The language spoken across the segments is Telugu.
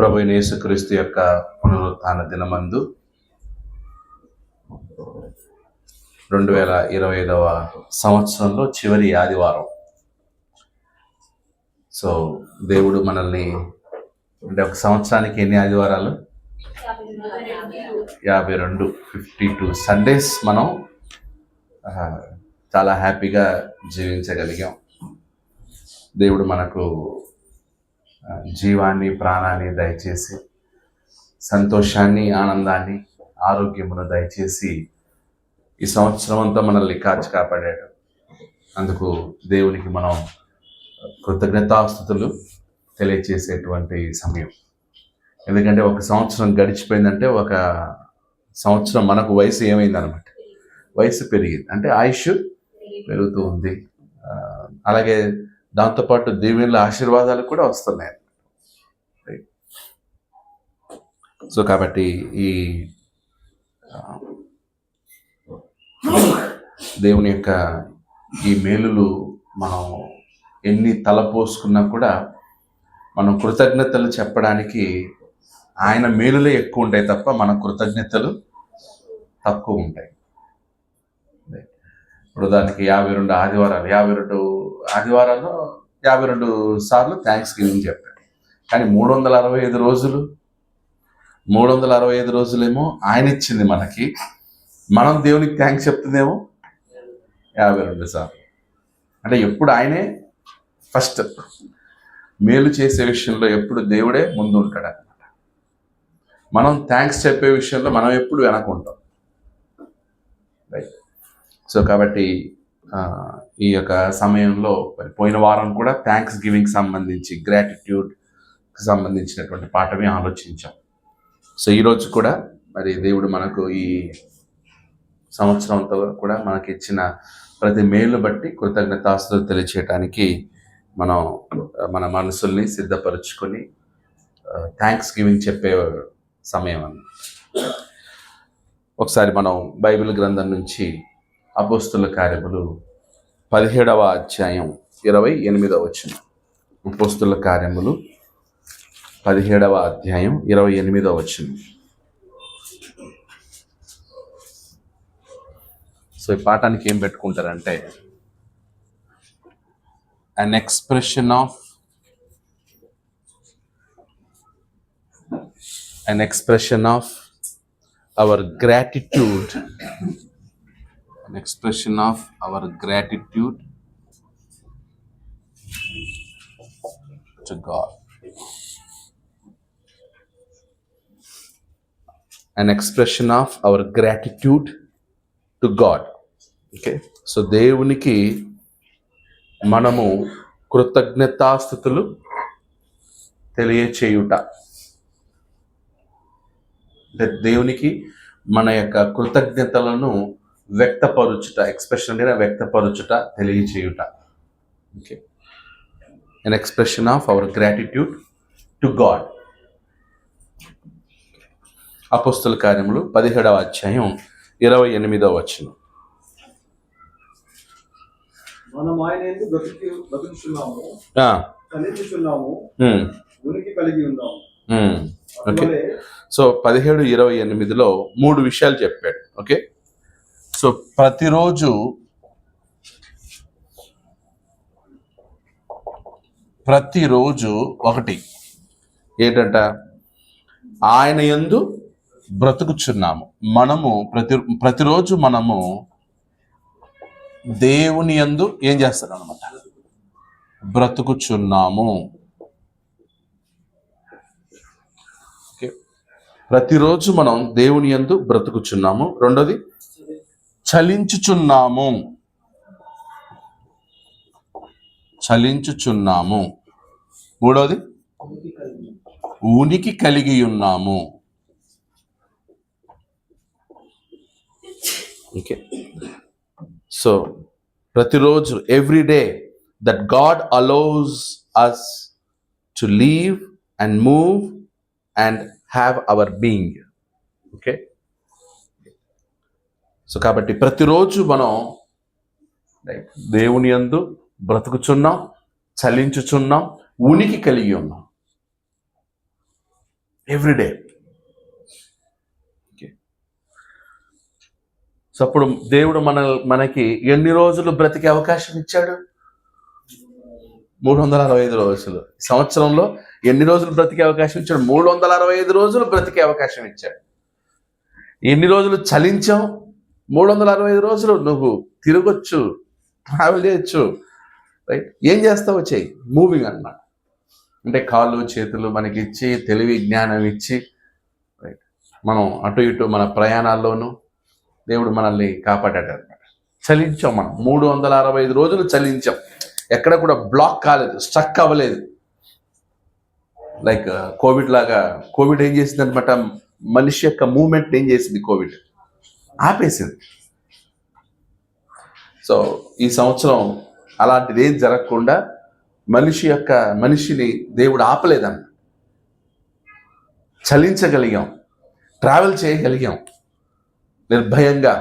ప్రభు అయిన యేసుక్రీస్తు యొక్క పునరుత్థాన దినమందు 2025వ సంవత్సరంలో చివరి ఆదివారం. సో దేవుడు మనల్ని అంటే ఒక సంవత్సరానికి ఎన్ని ఆదివారాలు? 52, 52 సండేస్ మనం చాలా హ్యాపీగా జీవించగలిగాం. దేవుడు మనకు జీవాన్ని, ప్రాణాన్ని దయచేసి, సంతోషాన్ని, ఆనందాన్ని, ఆరోగ్యమును దయచేసి ఈ సంవత్సరం అంతా మనల్ని కాచి కాపాడాడు. అందుకు దేవునికి మనం కృతజ్ఞతాస్తుతులు తెలియచేసేటువంటి సమయం. ఎందుకంటే ఒక సంవత్సరం గడిచిపోయిందంటే ఒక సంవత్సరం మనకు వయసు ఏమైందనమాట, వయసు పెరిగింది అంటే ఆయుష్ పెరుగుతూ ఉంది. అలాగే దాంతోపాటు దేవుళ్ళ ఆశీర్వాదాలు కూడా వస్తున్నాయి. సో కాబట్టి ఈ దేవుని యొక్క ఈ మేలులు మనం ఎన్ని తలపోసుకున్నా కూడా మనం కృతజ్ఞతలు చెప్పడానికి ఆయన మేలులే ఎక్కువ ఉంటాయి తప్ప మన కృతజ్ఞతలు తక్కువ ఉంటాయి. ఇప్పుడు దానికి 52 ఆదివారాలు, 52 ఆదివారాలు 52 సార్లు థ్యాంక్స్ గివింగ్ చెప్పాడు. కానీ 365 రోజులు 365 రోజులేమో ఆయన ఇచ్చింది మనకి, మనం దేవునికి థ్యాంక్స్ చెప్తుందేమో 52 సార్లు. అంటే ఎప్పుడు ఆయనే ఫస్ట్, మేలు చేసే విషయంలో ఎప్పుడు దేవుడే ముందు ఉంటాడు అనమాట. మనం థ్యాంక్స్ చెప్పే విషయంలో మనం ఎప్పుడు వెనకుంటాం. రైట్. సో కాబట్టి ఈ యొక్క సమయంలో పోయిన వారం కూడా థ్యాంక్స్ గివింగ్ సంబంధించి, గ్రాటిట్యూడ్కి సంబంధించినటువంటి పాఠమే ఆలోచించాం. సో ఈరోజు కూడా మరి దేవుడు మనకు ఈ సంవత్సరంతో కూడా మనకి ఇచ్చిన ప్రతి మేలును బట్టి కృతజ్ఞతాస్తుతులు తెలియచేయడానికి మనం మన మనసుల్ని సిద్ధపరచుకొని థ్యాంక్స్ గివింగ్ చెప్పే సమయం అన్నమాట. ఒకసారి మనం బైబిల్ గ్రంథం నుంచి అపోస్తుల కార్యములు 17వ అధ్యాయం 28వ వచనం. అపోస్తుల కార్యములు 17వ అధ్యాయం 28వ వచనం. సో ఈ పాఠానికి ఏం పెట్టుకుంటారంటే an expression of our gratitude, an expression of our gratitude to God, an expression of our gratitude to God. Okay, so దేవునికి మనము కృతజ్ఞతాస్తుతులు తెలియచేయుట, దేవునికి మన యొక్క కృతజ్ఞతలను వ్యక్తపరుచుట, ఎక్స్ప్రెషన్ అంటే వ్యక్తపరుచుట, తెలియచేయుట. Okay, an expression of our gratitude to God. అపోస్తుల కార్యములు 17వ అధ్యాయం 28వ వచనం. మనం ఆయన యందు బ్రతుకుచున్నాము, చలించుచున్నాము, ఉనికి కలిగి ఉన్నాము. ఓకే, సో 17:28లో 3 విషయాలు చెప్పాడు. ఓకే, సో ప్రతిరోజు ఒకటి ఏంటంట, ఆయన యందు బ్రతుకుచున్నాము. మనము ప్రతిరోజు మనము దేవుని యందు ఏం చేస్తాడు అనమాట, బ్రతుకుచున్నాము. ఓకే, ప్రతిరోజు మనం దేవుని యందు బ్రతుకుచున్నాము. రెండోది చలించుచున్నాము. మూడోది ఉనికి కలిగి ఉన్నాము. ఓకే, సో ప్రతిరోజు, every day that God allows us to live and move and have our being. Okay, so కాబట్టి ప్రతిరోజు మనం దేవుని యందు బ్రతుకుచున్నాం, చలించుచున్నాం, ఉనికి కలిగి ఉన్నాం. ఎవ్రీడే. సో అప్పుడు దేవుడు మనకి ఎన్ని రోజులు బ్రతికే అవకాశం ఇచ్చాడు? 365 రోజులు. సంవత్సరంలో ఎన్ని రోజులు బ్రతికే అవకాశం ఇచ్చాడు? 365 రోజులు బ్రతికే అవకాశం ఇచ్చాడు. ఎన్ని రోజులు చలించాం? 365 రోజులు నువ్వు తిరగొచ్చు, ట్రావెల్ చేయొచ్చు, రైట్? ఏం చేస్తావో చెయ్యి, మూవింగ్ అన్నమాట. అంటే కాళ్ళు చేతులు మనకి ఇచ్చి, తెలివి జ్ఞానం ఇచ్చి, రైట్, మనం అటు ఇటు మన ప్రయాణాల్లోనూ దేవుడు మనల్ని కాపాడాడు అనమాట. చలించాం, మనం 365 రోజులు చలించాం. ఎక్కడ కూడా బ్లాక్ కాలేదు, స్ట్రక్ అవ్వలేదు. లైక్ కోవిడ్ లాగా. కోవిడ్ ఏం చేసింది అనమాట, మనిషి యొక్క మూమెంట్ ఏం చేసింది? కోవిడ్ ఆపేసింది. సో ఈ సంవత్సరం అలాంటిది ఏం జరగకుండా మనిషిని దేవుడు ఆపలేదన్న. చలించగలిగాం, ట్రావెల్ చేయగలిగాం, నిర్భయంగా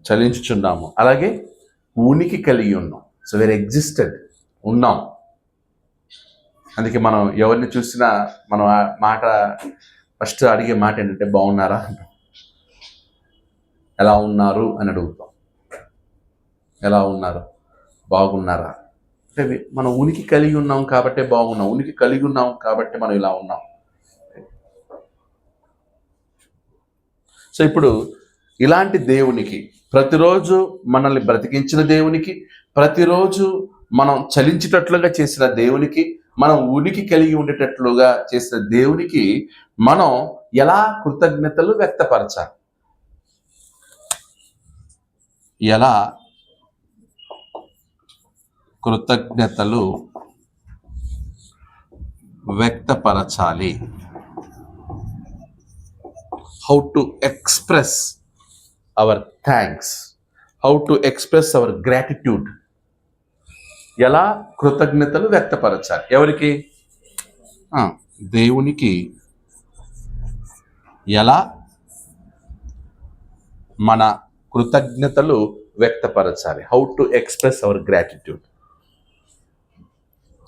చలించుచున్నాము. అలాగే ఉనికి కలిగి ఉన్నాం. సో వేర్ ఎగ్జిస్టెడ్, ఉన్నాం. అందుకే మనం ఎవరిని చూసినా మనం ఆ మాట ఫస్ట్ అడిగే మాట ఏంటంటే బాగున్నారా అంటాం, ఎలా ఉన్నారు అని అడుగుతాం. ఎలా ఉన్నారు, బాగున్నారా అంటే మనం ఉనికి కలిగి ఉన్నాం కాబట్టే బాగున్నాం. ఉనికి కలిగి ఉన్నాం కాబట్టి మనం ఇలా ఉన్నాం. సో ఇప్పుడు ఇలాంటి దేవునికి, ప్రతిరోజు మనల్ని బ్రతికించిన దేవునికి, ప్రతిరోజు మనం చలించేటట్లుగా చేసిన దేవునికి, మనం ఉనికి కలిగి ఉండేటట్లుగా చేసిన దేవునికి మనం ఎలా కృతజ్ఞతలు వ్యక్తపరచాలి? ఎలా కృతజ్ఞతలు వ్యక్తపరచాలి? How to express our thanks, how to express our gratitude. ఎలా కృతజ్ఞతలు వ్యక్తపరచాలి? ఎవరికి? దేవునికి ఎలా మన కృతజ్ఞతలు వ్యక్తపరచాలి? How to express our gratitude.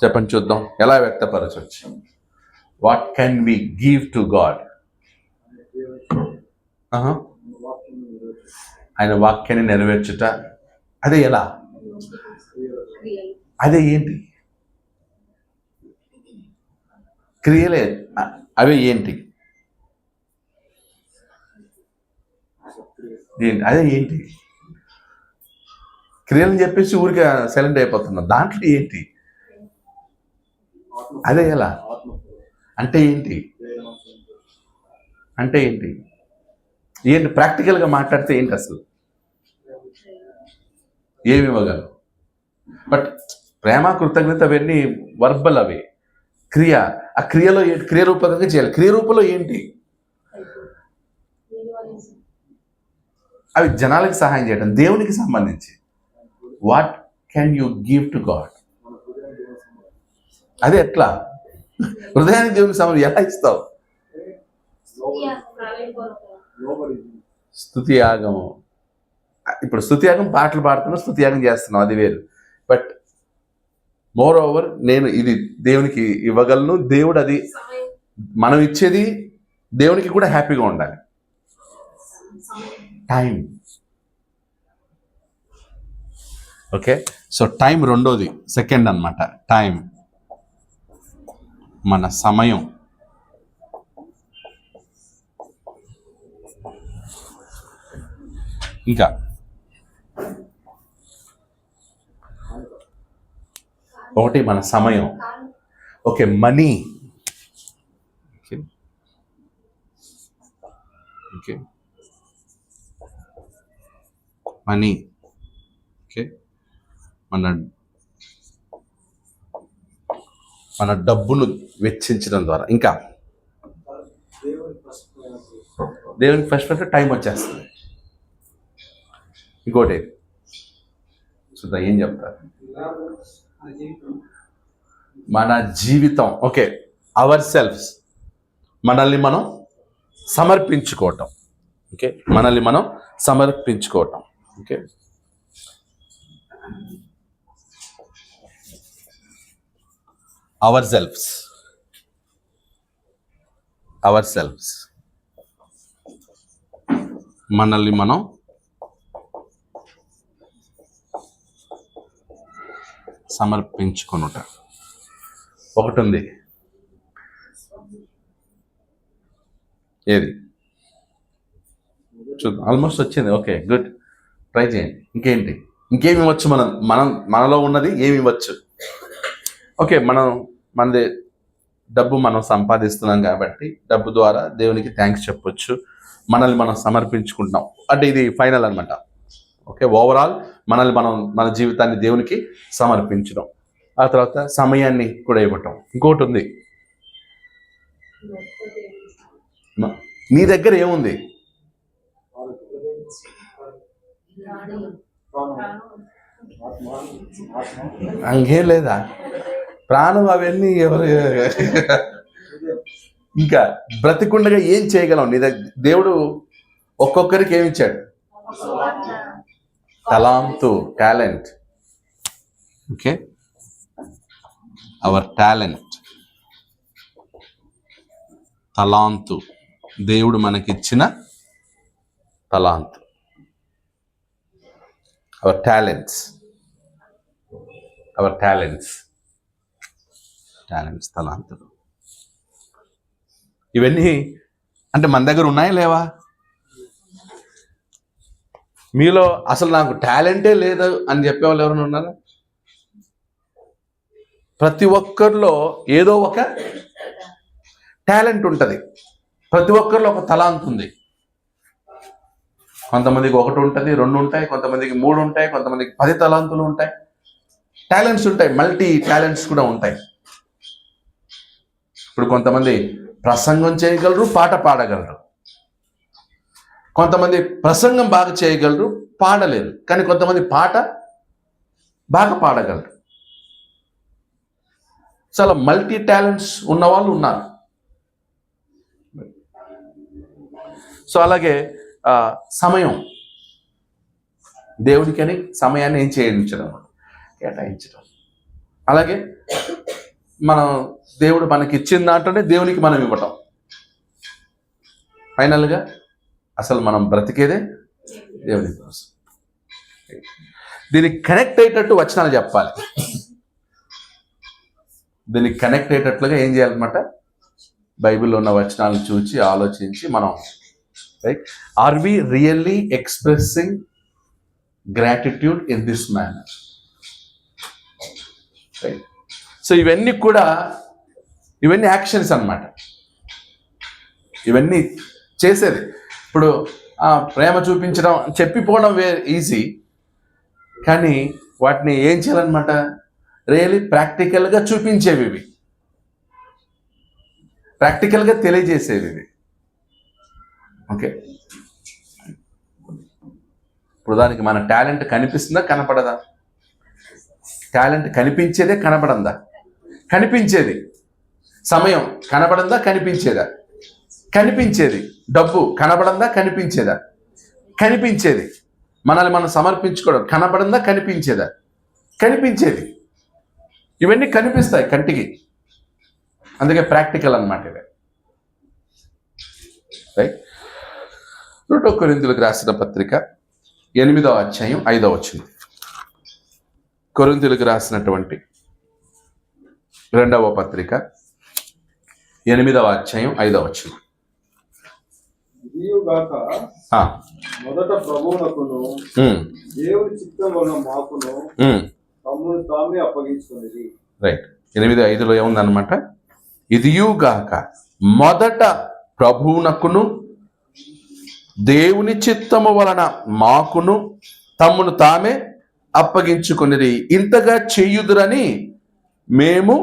చెప్పండి చూద్దాం, ఎలా వ్యక్తపరచవచ్చు? What can we give to God? ఆయన వాక్యాన్ని నెరవేర్చుట. అదే ఎలా? అదే ఏంటి? క్రియలే. అవి ఏంటి? అదే ఏంటి? క్రియలని చెప్పేసి ఊరికే సైలెంట్ అయిపోతున్నాం. దాంట్లో ఏంటి? అదే ఎలా? అంటే ఏంటి? అంటే ఏంటి? ఏంటి ప్రాక్టికల్గా మాట్లాడితే ఏంటి అసలు? ఏమి ఇవ్వగలరు? బట్ ప్రేమ, కృతజ్ఞత అవన్నీ వర్బల్, అవి క్రియ. ఆ క్రియలో క్రియరూపకంగా చేయాలి. క్రియరూపంలో ఏంటి? అవి జనాలకి సహాయం చేయడం, దేవునికి సంబంధించి. What can you give to God? అదే ఎట్లా? హృదయానికి దేవునికి సంబంధించి ఎలా ఇస్తావు? స్తుతి యాగము. ఇప్పుడు స్తుతి యాగం పాటలు పాడుతున్నాం, స్తుతి యాగం చేస్తున్నాం, అది వేరు. బట్ మోర్ ఓవర్ నేను ఇది దేవునికి ఇవ్వగలను. దేవుడు అది మనం ఇచ్చేది దేవునికి కూడా హ్యాపీగా ఉండాలి. టైం. ఓకే, సో టైం రెండోది, సెకండ్ అన్నమాట. టైం, మన సమయం. ఇంకా ఒకటి మన సమయం. Okay, money. Okay okay money. Okay, మన డబ్బును వెచ్చించడం ద్వారా. ఇంకా దేవునికి ఫస్ట్ టైం వచ్చేస్తుంది. ఇంకోటి చూద్దాం ఏం చెప్తారు. మన జీవితం. ఓకే, అవర్ సెల్ఫ్స్, మనల్ని మనం సమర్పించుకోవటం. ఓకే, మనల్ని మనం సమర్పించుకోవటం. Okay, ourselves. Ourselves, మనల్ని మనం సమర్పించుకొనుట. ఒకటి ఉంది, ఏది చూద్దాం. ఆల్మోస్ట్ వచ్చింది. ఓకే, గుడ్, ట్రై చేయండి. ఇంకేమి ఇవ్వచ్చు? మనలో ఉన్నది ఏమి ఇవ్వచ్చు? ఓకే, మనది డబ్బు మనం సంపాదిస్తున్నాం కాబట్టి డబ్బు ద్వారా దేవునికి థ్యాంక్స్ చెప్పొచ్చు, మనల్ని మనం సమర్పించుకుంటున్నాం అంటే ఇది ఫైనల్ అనమాట. ఓకే, ఓవరాల్ మనల్ని మనం మన జీవితాన్ని దేవునికి సమర్పించడం. ఆ తర్వాత సమయాన్ని కూడా ఇవ్వటం. ఇంకోటి ఉంది, నీ దగ్గర ఏముంది? అంగేం లేదా? ప్రాణం, అవన్నీ ఎవరు? ఇంకా బ్రతికుండగా ఏం చేయగలం? నీ దగ్గర దేవుడు ఒక్కొక్కరికి ఏమి ఇచ్చాడు? తలాంతు, టాలెంట్. ఓకే, అవర్ టాలెంట్, తలాంతు, దేవుడు మనకిచ్చిన తలాంతు, అవర్ టాలెంట్స్, తలాంతులు. ఇవన్నీ అంటే మన దగ్గర ఉన్నాయా లేవా? మీలో అసలు నాకు టాలెంటే లేదు అని చెప్పేవాళ్ళు ఎవరైనా ఉన్నారా? ప్రతి ఒక్కరిలో ఏదో ఒక టాలెంట్ ఉంటుంది, ప్రతి ఒక్కరిలో ఒక తలాంత్ ఉంది. కొంతమందికి 1 ఉంటుంది, 2 ఉంటాయి, కొంతమందికి 3 ఉంటాయి, కొంతమందికి 10 తలాంతులు ఉంటాయి. టాలెంట్స్ ఉంటాయి, మల్టీ టాలెంట్స్ కూడా ఉంటాయి. ఇప్పుడు కొంతమంది ప్రసంగం చేయగలరు, పాట పాడగలరు. కొంతమంది ప్రసంగం బాగా చేయగలరు, పాడలేరు. కానీ కొంతమంది పాట బాగా పాడగలరు. చాలా మల్టీ టాలెంట్స్ ఉన్న వాళ్ళు ఉన్నారు. సో అలాగే సమయం, దేవుడికని సమయాన్ని ఏం కేటాయించడం. అలాగే మనం దేవుడు మనకి ఇచ్చిన దాంట్లోనే దేవునికి మనం ఇవ్వటం. ఫైనల్గా అసలు మనం బ్రతికేదే దేవుని కోసం. దీనికి కనెక్ట్ అయ్యేటట్టు వచనాలు చెప్పాలి. దీనికి కనెక్ట్ అయ్యేటట్లుగా ఏం చేయాలన్నమాట? బైబిల్లో ఉన్న వచనాలను చూసి ఆలోచించి మనం, right, are we really expressing gratitude in this manner? Right. So ఇవన్నీ యాక్షన్స్ అన్నమాట. ఇవన్నీ చేసేది. ఇప్పుడు ప్రేమ చూపించడం, చెప్పిపోవడం ఈజీ, కానీ వాటిని ఏం చేయాలన్నమాట? రియల్లీ ప్రాక్టికల్గా చూపించేవి, ఇవి ప్రాక్టికల్గా తెలియజేసేవి ఇవి. ఓకే, ఇప్పుడు దానికి మన టాలెంట్ కనిపిస్తుందా, కనపడదా? టాలెంట్ కనిపించేదే, కనపడందా? కనిపించేది. సమయం కనపడందా, కనిపించేదా? కనిపించేది. డబ్బు కనపడందా, కనిపించేదా? కనిపించేది. మనల్ని మనం సమర్పించుకోవడం కనపడందా, కనిపించేదా? కనిపించేది. ఇవన్నీ కనిపిస్తాయి కంటికి, అందుకే ప్రాక్టికల్ అన్నమాట ఇవి. రైట్. 1 కొరింథీయులకు రాసిన పత్రిక 8వ అధ్యాయం 5వ వచనం. కొరింథీయులకు రాసినటువంటి 2వ పత్రిక 8వ అధ్యాయం 5వ వచనం. మొదట ప్రభువునకును దేవుని చిత్తం వలన మాకును తమ్మును తామే అప్పగించుకునేది. రైట్. 8:5లో ఏముందన్నమాట? ఇదియుగాక మొదట ప్రభువునకును దేవుని చిత్తము వలన మాకును తమ్మును తామే అప్పగించుకునేది, ఇంతగా చెయ్యుదురని మేము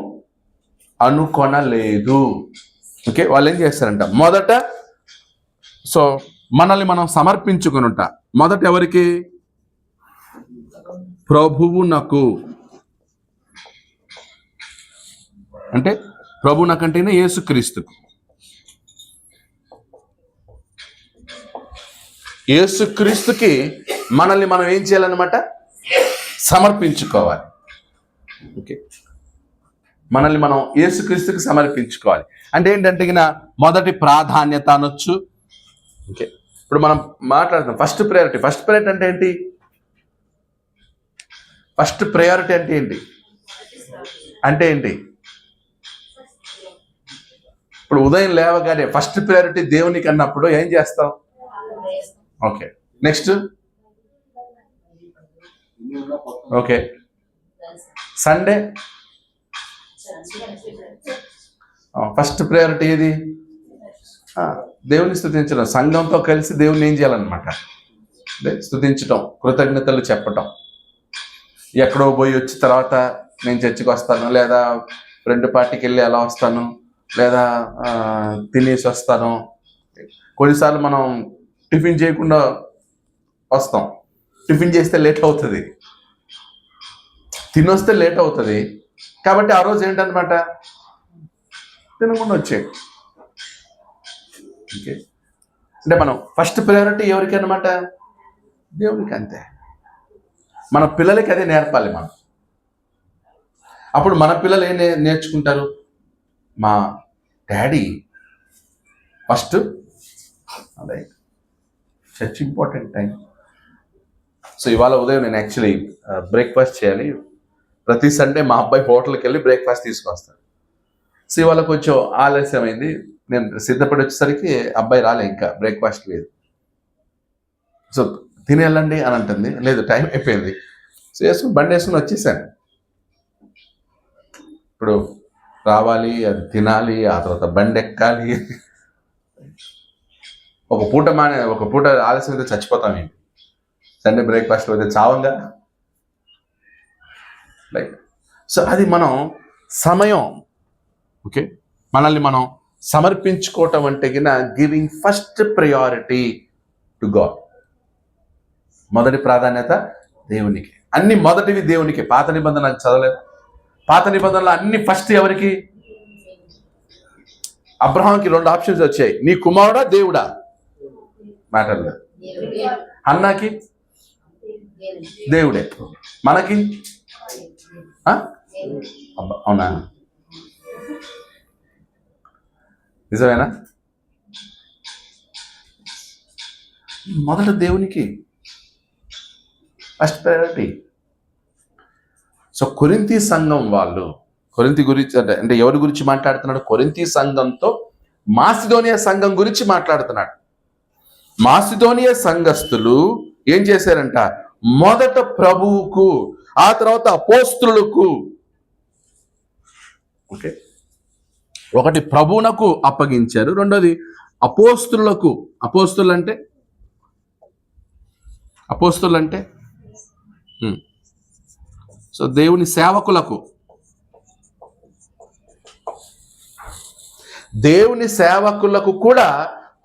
అనుకొనలేదు. ఓకే, వాళ్ళు ఏం చేస్తారంట? మొదట సో మనల్ని మనం సమర్పించుకునుట. మొదట ఎవరికి? ప్రభువునకు. అంటే ప్రభువునకంటేనే యేసుక్రీస్తుకు. యేసుక్రీస్తుకి మనల్ని మనం ఏం చేయాలన్నమాట? సమర్పించుకోవాలి. ఓకే, మనల్ని మనం యేసుక్రీస్తుకి సమర్పించుకోవాలి. అంటే ఏంటంటే మొదటి ప్రాధాన్యత అనొచ్చు. ఓకే, ఇప్పుడు మనం మాట్లాడుతాం ఫస్ట్ ప్రయారిటీ. ఫస్ట్ ప్రయారిటీ అంటే ఏంటి? ఫస్ట్ ప్రయారిటీ అంటే ఏంటి? అంటే ఏంటి? ఇప్పుడు ఉదయం లేవగానే ఫస్ట్ ప్రయారిటీ దేవునికి అన్నప్పుడు ఏం చేస్తావు? Okay, next okay, Sunday first priority ఏది? దేవుని స్తుతించడం. సంఘంతో కలిసి దేవుని ఏం చేయాలన్నమాట? స్తుతించటం, కృతజ్ఞతలు చెప్పటం. ఎక్కడో పోయి వచ్చి తర్వాత నేను చర్చికి వస్తాను, లేదా ఫ్రెండ్ పార్టీకి వెళ్ళి అలా వస్తాను, లేదా తినేసి వస్తాను. కొన్నిసార్లు మనం టిఫిన్ చేయకుండా వస్తాం. టిఫిన్ చేస్తే లేట్ అవుతుంది, తినొస్తే లేట్ అవుతుంది. కాబట్టి ఆ రోజు ఏంటన్నమాట, తినకుండా వచ్చే. ఓకే, అంటే మనం ఫస్ట్ ప్రయారిటీ ఎవరికి అన్నమాట? దేవునికి. అంతే. మన పిల్లలకి అదే నేర్పాలి మనం. అప్పుడు మన పిల్లలు ఏం నేర్చుకుంటారు? మా డాడీ ఫస్ట్, అదే సచ్ ఇంపార్టెంట్ టైం. సో ఇవాళ ఉదయం నేను యాక్చువల్లీ బ్రేక్ఫాస్ట్ చేయాలి. ప్రతి సండే మా అబ్బాయి హోటల్కి వెళ్ళి బ్రేక్ఫాస్ట్ తీసుకొస్తాడు. సో ఇవాళ కొంచెం ఆలస్యమైంది. నేను సిద్ధపడి వచ్చేసరికి అబ్బాయి రాలే, ఇంకా బ్రేక్ఫాస్ట్ లేదు. సో తిని వెళ్ళండి అని అంటుంది. లేదు, టైం అయిపోయింది. సో వేసుకుని బండి వేసుకుని వచ్చేసాను. ఇప్పుడు రావాలి, అది తినాలి, ఆ తర్వాత బండి ఎక్కాలి. ఒక పూట ఆలస్యం అయితే చచ్చిపోతాం. ఏంటి సండే బ్రేక్ఫాస్ట్ అయితే చావంగా. లైక్ సో అది మనం సమయం. ఓకే, మనల్ని మనం సమర్పించుకోవటం అంటే giving first priority to God. మొదటి ప్రాధాన్యత దేవునికి. అన్ని మొదటివి దేవునికి. పాత నిబంధన నాకు చదవలేదు. పాత నిబంధనలో అన్ని ఫస్ట్ ఎవరికి? అబ్రహాంకి 2 ఆప్షన్స్ వచ్చాయి. నీ కుమారుడా దేవుడా? మ్యాటర్ లేదు. అన్నాకి దేవుడే. మనకి అవునా? నిజమేనా? మొదట దేవునికి ఫస్ట్ ప్రయారిటీ. సో కొరింథీ సంఘం వాళ్ళు, కొరింథీ గురించి అంటే ఎవరి గురించి మాట్లాడుతున్నాడు? కొరింథీ సంఘంతో మాసిదోనియా సంఘం గురించి మాట్లాడుతున్నాడు. మాసిదోనియా సంఘస్థులు ఏం చేశారంట? మొదట ప్రభువుకు, ఆ తర్వాత అపోస్తులకు, ఓకే, ఒకటి ప్రభువునకు అప్పగించారు, రెండోది అపోస్తులకు. అపోస్తులు అంటే సో దేవుని సేవకులకు. దేవుని సేవకులకు కూడా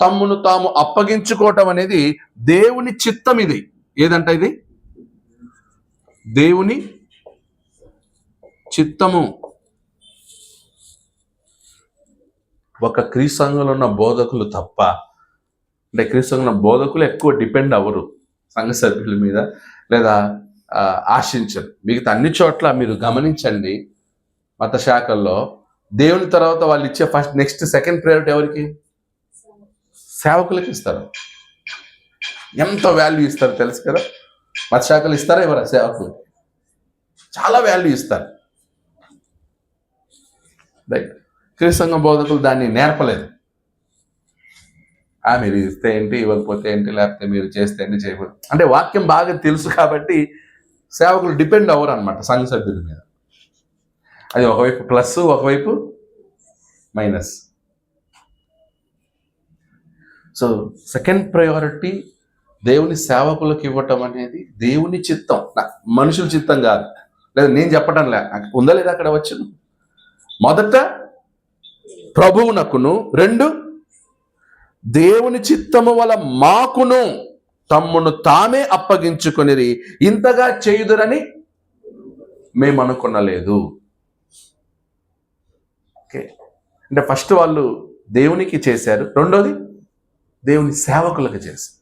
తమ్మును తాము అప్పగించుకోవటం అనేది దేవుని చిత్తం. ఇది ఏదంట? ఇది దేవుని చిత్తము. ఒక క్రీస్తు సంఘంలో ఉన్న బోధకులు తప్ప, అంటే క్రీస్తు సంఘంలో బోధకులు ఎక్కువ డిపెండ్ అవ్వరు సంఘ సభ్యుల మీద, లేదా ఆశించరు. మిగతా అన్ని చోట్ల మీరు గమనించండి, మత శాఖల్లో దేవుని తర్వాత వాళ్ళు ఇచ్చే నెక్స్ట్ సెకండ్ ప్రయారిటీ ఎవరికి? సేవకులకి ఇస్తారు. ఎంత వాల్యూ ఇస్తారు తెలుసు కదా. మత శాఖలు ఇస్తారా? ఎవరా? సేవకులు చాలా వాల్యూ ఇస్తారు. రైట్. క్రీస్తు సంఘం బోధకులు దాన్ని నేర్పలేదు. మీరు ఇస్తే ఏంటి, ఇవ్వకపోతే ఏంటి, లేకపోతే మీరు చేస్తే ఏంటి, చేయకూడదు అంటే వాక్యం బాగా తెలుసు కాబట్టి సేవకులు డిపెండ్ అవ్వరు అనమాట సంఘ సభ్యుల మీద. అది ఒకవైపు ప్లస్, ఒకవైపు మైనస్. సో సెకండ్ ప్రయారిటీ దేవుని సేవకులకు ఇవ్వటం అనేది దేవుని చిత్తం, మనుషుల చిత్తం కాదు. లేదా నేను చెప్పటం లే, ఉందా లేదా అక్కడ వచ్చును. మొదట ప్రభువునకును, 2 దేవుని చిత్తము వల్ల మాకును తమ్మును తామే అప్పగించుకొనిరి, ఇంతగా చేయుదురని మేము అనుకునలేదు. ఓకే, అంటే ఫస్ట్ వాళ్ళు దేవునికి చేశారు, రెండోది దేవుని సేవకులకు చేశారు.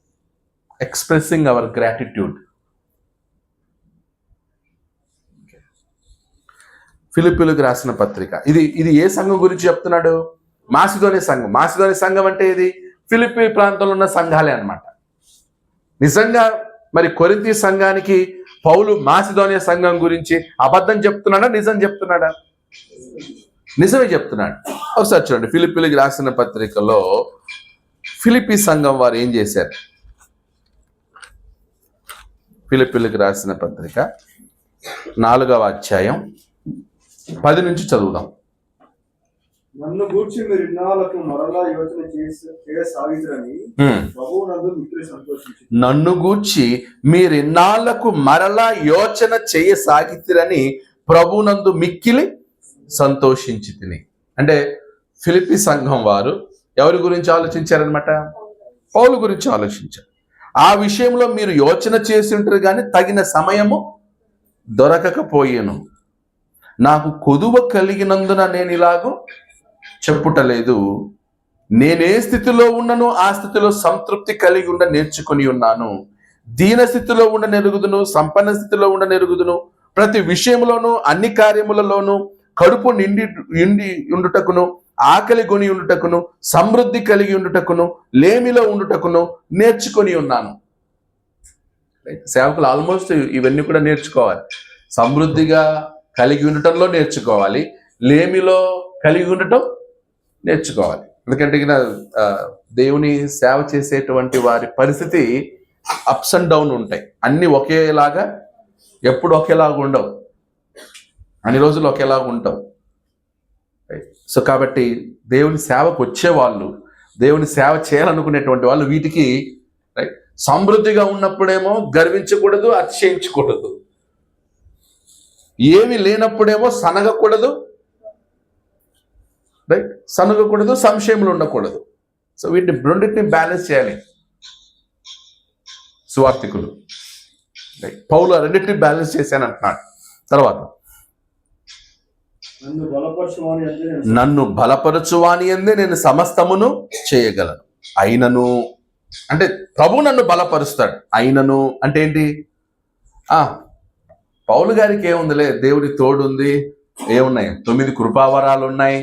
Expressing hour gratitude. ఫిలిప్పీలకు రాసిన పత్రిక. ఇది ఏ సంఘం గురించి చెప్తున్నాడు? మాసిదోనియ సంఘం. మాసిదోనియ సంఘం అంటే ఇది ఫిలిప్పీ ప్రాంతంలో ఉన్న సంఘాలే అన్నమాట. నిజంగా మరి కొరింథీ సంఘానికి పౌలు మాసిదోనియ సంఘం గురించి అబద్ధం చెప్తున్నాడా, నిజం చెప్తున్నాడా? నిజమే చెప్తున్నాడు. ఒకసారి చూడండి, ఫిలిప్పీలకు రాసిన పత్రికలో ఫిలిప్పీ సంఘం వారు ఏం చేశారు? ఫిలిప్పీలకు రాసిన పత్రిక 4వ అధ్యాయం 10 నుంచి చదువుదాం. నన్ను గూర్చి మీరు ఇన్నాళ్లకు మరలా యోచన చేయసాగిరని ప్రభువునందు మిక్కిలి సంతోషించి. నన్ను గూర్చి మీరు ఇన్నాళ్లకు మరలా యోచన చేయసాగితిరని ప్రభువునందు మిక్కిలి సంతోషించి తిని. అంటే ఫిలిప్పీ సంఘం వారు ఎవరి గురించి ఆలోచించారనమాట? పౌలు గురించి ఆలోచించారు. ఆ విషయంలో మీరు యోచన చేసి ఉంటారు, కానీ తగిన సమయము దొరకకపోయేను. నాకు కొదువ కలిగినందున నేను ఇలాగూ చెప్పుటలేదు. నేనే స్థితిలో ఉన్నను ఆ స్థితిలో సంతృప్తి కలిగి ఉండ నేర్చుకుని ఉన్నాను. దీన స్థితిలో ఉండ నెరుగుదును, సంపన్న స్థితిలో ఉండ నెరుగుదును. ప్రతి విషయంలోనూ అన్ని కార్యములలోనూ కడుపు నిండి ఉండుటకును, ఆకలి కొని ఉండుటకును, సమృద్ధి కలిగి ఉండుటకును, లేమిలో ఉండుటకును నేర్చుకొని ఉన్నాను. సేవకులు ఆల్మోస్ట్ ఇవన్నీ కూడా నేర్చుకోవాలి. సమృద్ధిగా కలిగి ఉండటంలో నేర్చుకోవాలి, లేమిలో కలిగి ఉండటం నేర్చుకోవాలి. ఎందుకంటే దేవుని సేవ చేసేటువంటి వారి పరిస్థితి అప్స్ అండ్ డౌన్ ఉంటాయి. అన్ని ఒకేలాగా ఎప్పుడు ఒకేలాగా ఉండవు, అన్ని రోజులు ఒకేలాగా ఉంటావు. సో కాబట్టి దేవుని సేవకు వచ్చేవాళ్ళు, దేవుని సేవ చేయాలనుకునేటువంటి వాళ్ళు వీటికి రైట్ సమృద్ధిగా ఉన్నప్పుడేమో గర్వించకూడదు, అతిశయించకూడదు. ఏమి లేనప్పుడేమో సనగకూడదు, రైట్ సనగకూడదు, సంశయములు ఉండకూడదు. సో వీటిని రెండింటిని బ్యాలెన్స్ చేయాలి సువార్థికులు. రైట్ పౌలు రెండింటిని బ్యాలెన్స్ చేశాను అంటున్నాడు. తర్వాత నన్ను బలపరచువాని అందే నేను సమస్తమును చేయగలను. అయినను అంటే ప్రభు నన్ను బలపరుస్తాడు. అయినను అంటే ఏంటి? పౌలు గారికి ఏముందిలే, దేవుడి తోడు ఉంది, ఏమున్నాయి 9 కృపావరాలు ఉన్నాయి.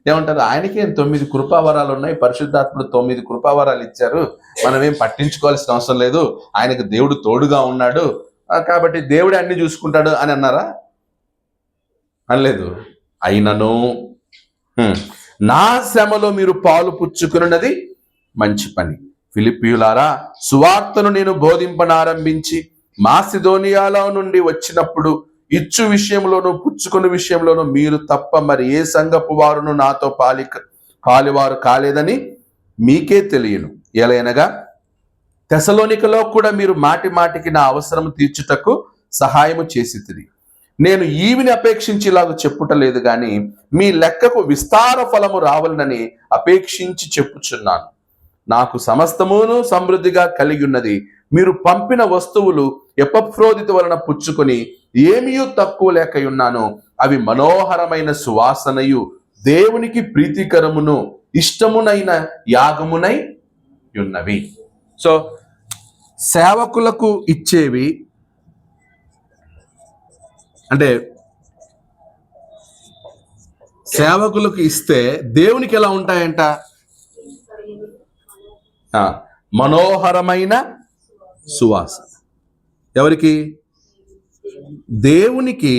ఏమంటారు? ఆయనకి 9 కృపావరాలు ఉన్నాయి, పరిశుద్ధాత్ముడు 9 కృపావరాలు ఇచ్చారు, మనం ఏం పట్టించుకోవాల్సిన అవసరం లేదు, ఆయనకు దేవుడు తోడుగా ఉన్నాడు కాబట్టి దేవుడే అన్ని చూసుకుంటాడు అని అన్నారా? అనలేదు. అయినను నా శ్రమలో మీరు పాలు పుచ్చుకున్నది మంచి పని. ఫిలిప్పీయులారా, సువార్తను నేను బోధింపనారంభించి మాసిదోనియాలో నుండి వచ్చినప్పుడు ఇచ్చు విషయంలోనూ పుచ్చుకుని విషయంలోనూ మీరు తప్ప మరి ఏ సంఘపు వారును నాతో పాలివారు కాలేదని మీకే తెలియను. ఎలయనగా తెసలోనికలో కూడా మీరు మాటి మాటికి నా అవసరం తీర్చుటకు సహాయము చేసితిరి. నేను ఈవిని అపేక్షించి ఇలాగ చెప్పుటలేదు, కానీ మీ లెక్కకు విస్తార ఫలము రావాలని అపేక్షించి చెప్పుచున్నాను. నాకు సమస్తమును సమృద్ధిగా కలిగి ఉన్నది. మీరు పంపిన వస్తువులు ఎపఫ్రోదితు వలన పుచ్చుకొని ఏమీయూ తక్కువ లేకయున్నాను. అవి మనోహరమైన సువాసనయు దేవునికి ప్రీతికరమును ఇష్టమునైన యాగమునై ఉన్నవి. సో సేవకులకు ఇచ్చేవి అంటే సేవకులకు ఇస్తే దేవునికి ఎలా ఉంటాయంట? మనోహరమైన సువాసన. ఎవరికి? దేవునికి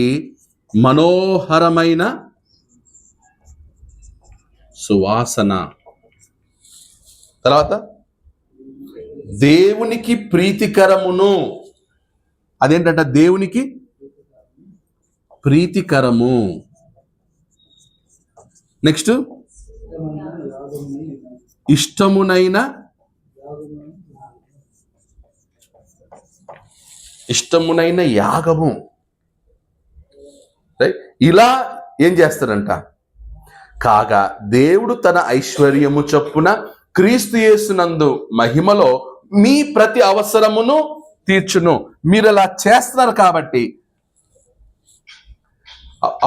మనోహరమైన సువాసన. తర్వాత దేవునికి ప్రీతికరమును. అదేంటంట? దేవునికి ప్రీతికరము. నెక్స్ట్ ఇష్టమునైన యాగము. ఇలా ఏం చేస్తారంట? కాగా దేవుడు తన ఐశ్వర్యము చొప్పున క్రీస్తు యేసునందు మహిమలో మీ ప్రతి అవసరమును తీర్చును. మీరు అలా చేస్తున్నారు కాబట్టి,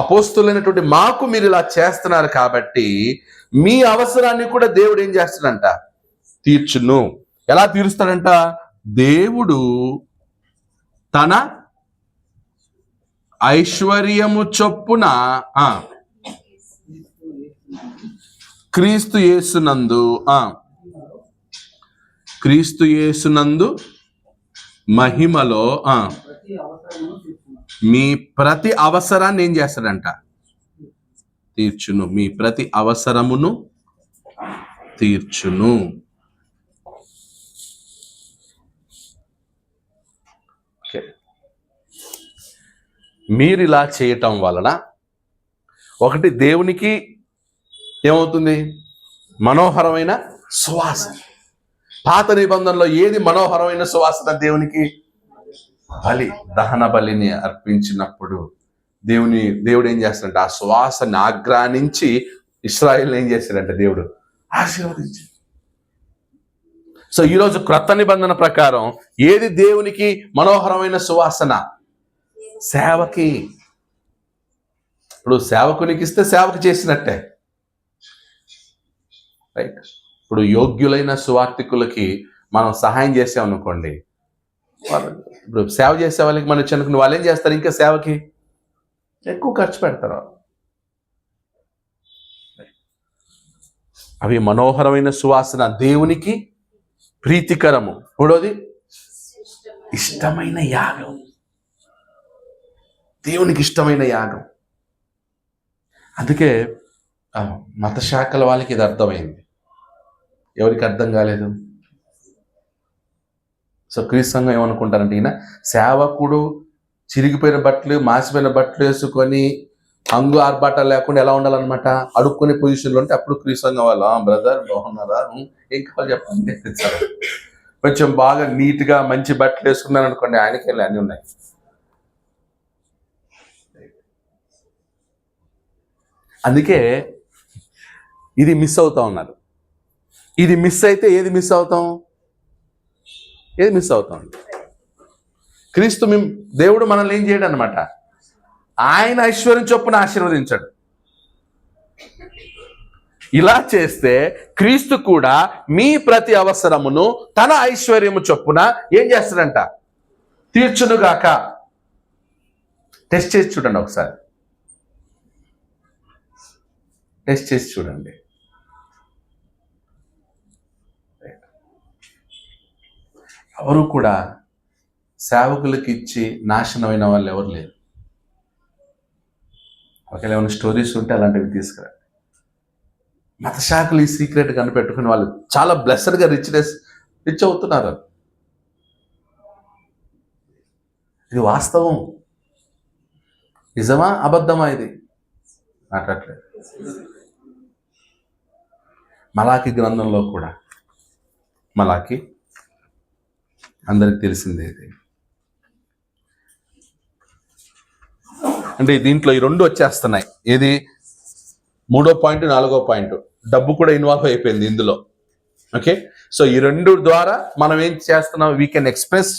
అపోస్తులైనటువంటి మాకు మీరు ఇలా చేస్తున్నారు కాబట్టి మీ అవసరాన్ని కూడా దేవుడు ఏం చేస్తాడంట? తీర్చును. ఎలా తీరుస్తాడంట? దేవుడు తన ఐశ్వర్యము చొప్పున క్రీస్తు యేసునందు క్రీస్తు యేసునందు మహిమలో మీ ప్రతి అవసరాన్ని ఏం చేస్తాడంట? తీర్చును. మీ ప్రతి అవసరమును తీర్చును. మీరు ఇలా చేయటం వలన ఒకటి, దేవునికి ఏమవుతుంది? మనోహరమైన సువాసన. పాత నిబంధనలో ఏది మనోహరమైన సువాసన దేవునికి? బలి, దహన బలిని అర్పించినప్పుడు దేవుడు ఏం చేస్తాడంటే ఆ సువాసన ఆగ్రానించి ఇశ్రాయేలుని ఏం చేస్తాడంటే దేవుడు ఆశీర్వదించి. సో ఈరోజు క్రొత్త నిబంధన ప్రకారం ఏది దేవునికి మనోహరమైన సువాసన? సేవకి. ఇప్పుడు సేవకునికి ఇస్తే సేవకు చేసినట్టే, రైట్? ఇప్పుడు యోగ్యులైన సువార్థికులకి మనం సహాయం చేసామనుకోండి, ఇప్పుడు సేవ చేసే వాళ్ళకి మనం చెనుకుని వాళ్ళు ఏం చేస్తారు? ఇంకా సేవకి ఎక్కువ ఖర్చు పెడతారు. అవి మనోహరమైన సువాసన, దేవునికి ప్రీతికరము. మూడోది ఇష్టమైన యాగం. దేవునికి ఇష్టమైన యాగం. అందుకే మత శాఖల వాళ్ళకి ఇది అర్థమైంది. ఎవరికి అర్థం కాలేదు? సో క్రీస్తు సంఘం ఏమనుకుంటారంటే, ఈయన సేవకుడు చిరిగిపోయిన బట్టలు, మాసిపోయిన బట్టలు వేసుకొని హంగు ఆర్భాటాలు లేకుండా ఎలా ఉండాలన్నమాట, అడుక్కునే పొజిషన్లో ఉంటే అప్పుడు క్రీస్తు సంఘం వాళ్ళు, బ్రదర్ బాగున్నారా, ఏం కావాలి చెప్పండి, కొంచెం బాగా నీట్గా మంచి బట్టలు వేసుకున్నాను అనుకోండి, ఆయనకి వెళ్ళి అన్నీ ఉన్నాయి. అందుకే ఇది మిస్ అవుతా ఉన్నారు. ఇది మిస్ అయితే ఏది మిస్ అవుతాం? ఏది మిస్ అవుతాం? క్రీస్తు దేవుడు మనల్ని ఏం చేయడు అనమాట, ఆయన ఐశ్వర్యం చొప్పున ఆశీర్వదించాడు. ఇలా చేస్తే క్రీస్తు కూడా మీ ప్రతి అవసరమును తన ఐశ్వర్యము చొప్పున ఏం చేస్తాడంట? తీర్చునుగాక. టెస్ట్ చేసి చూడండి ఒకసారి, టెస్ట్ చేసి చూడండి. ఎవరు కూడా సేవకులకి ఇచ్చి నాశనమైన వాళ్ళు ఎవరు లేరు. ఒకవేళ ఏమైనా స్టోరీస్ ఉంటే అలాంటివి తీసుకురా. మత శాఖలు ఈ సీక్రెట్ కనిపెట్టుకుని వాళ్ళు చాలా బ్లెస్సడ్గా రిచ్ అవుతున్నారు. ఇది వాస్తవం. నిజమా అబద్ధమా? ఇది మాట్లాడలేదు. మలాకి గ్రంథంలో కూడా, మలాకి అందరికి తెలిసిందే ఇది. అంటే దీంట్లో ఈ రెండు వచ్చేస్తున్నాయి. ఏది? 3వ పాయింట్, 4వ పాయింట్. డబ్బు కూడా ఇన్వాల్వ్ అయిపోయింది ఇందులో. ఓకే, సో ఈ రెండు ద్వారా మనం ఏం చేస్తున్నాం? వీ కెన్ ఎక్స్ప్రెస్,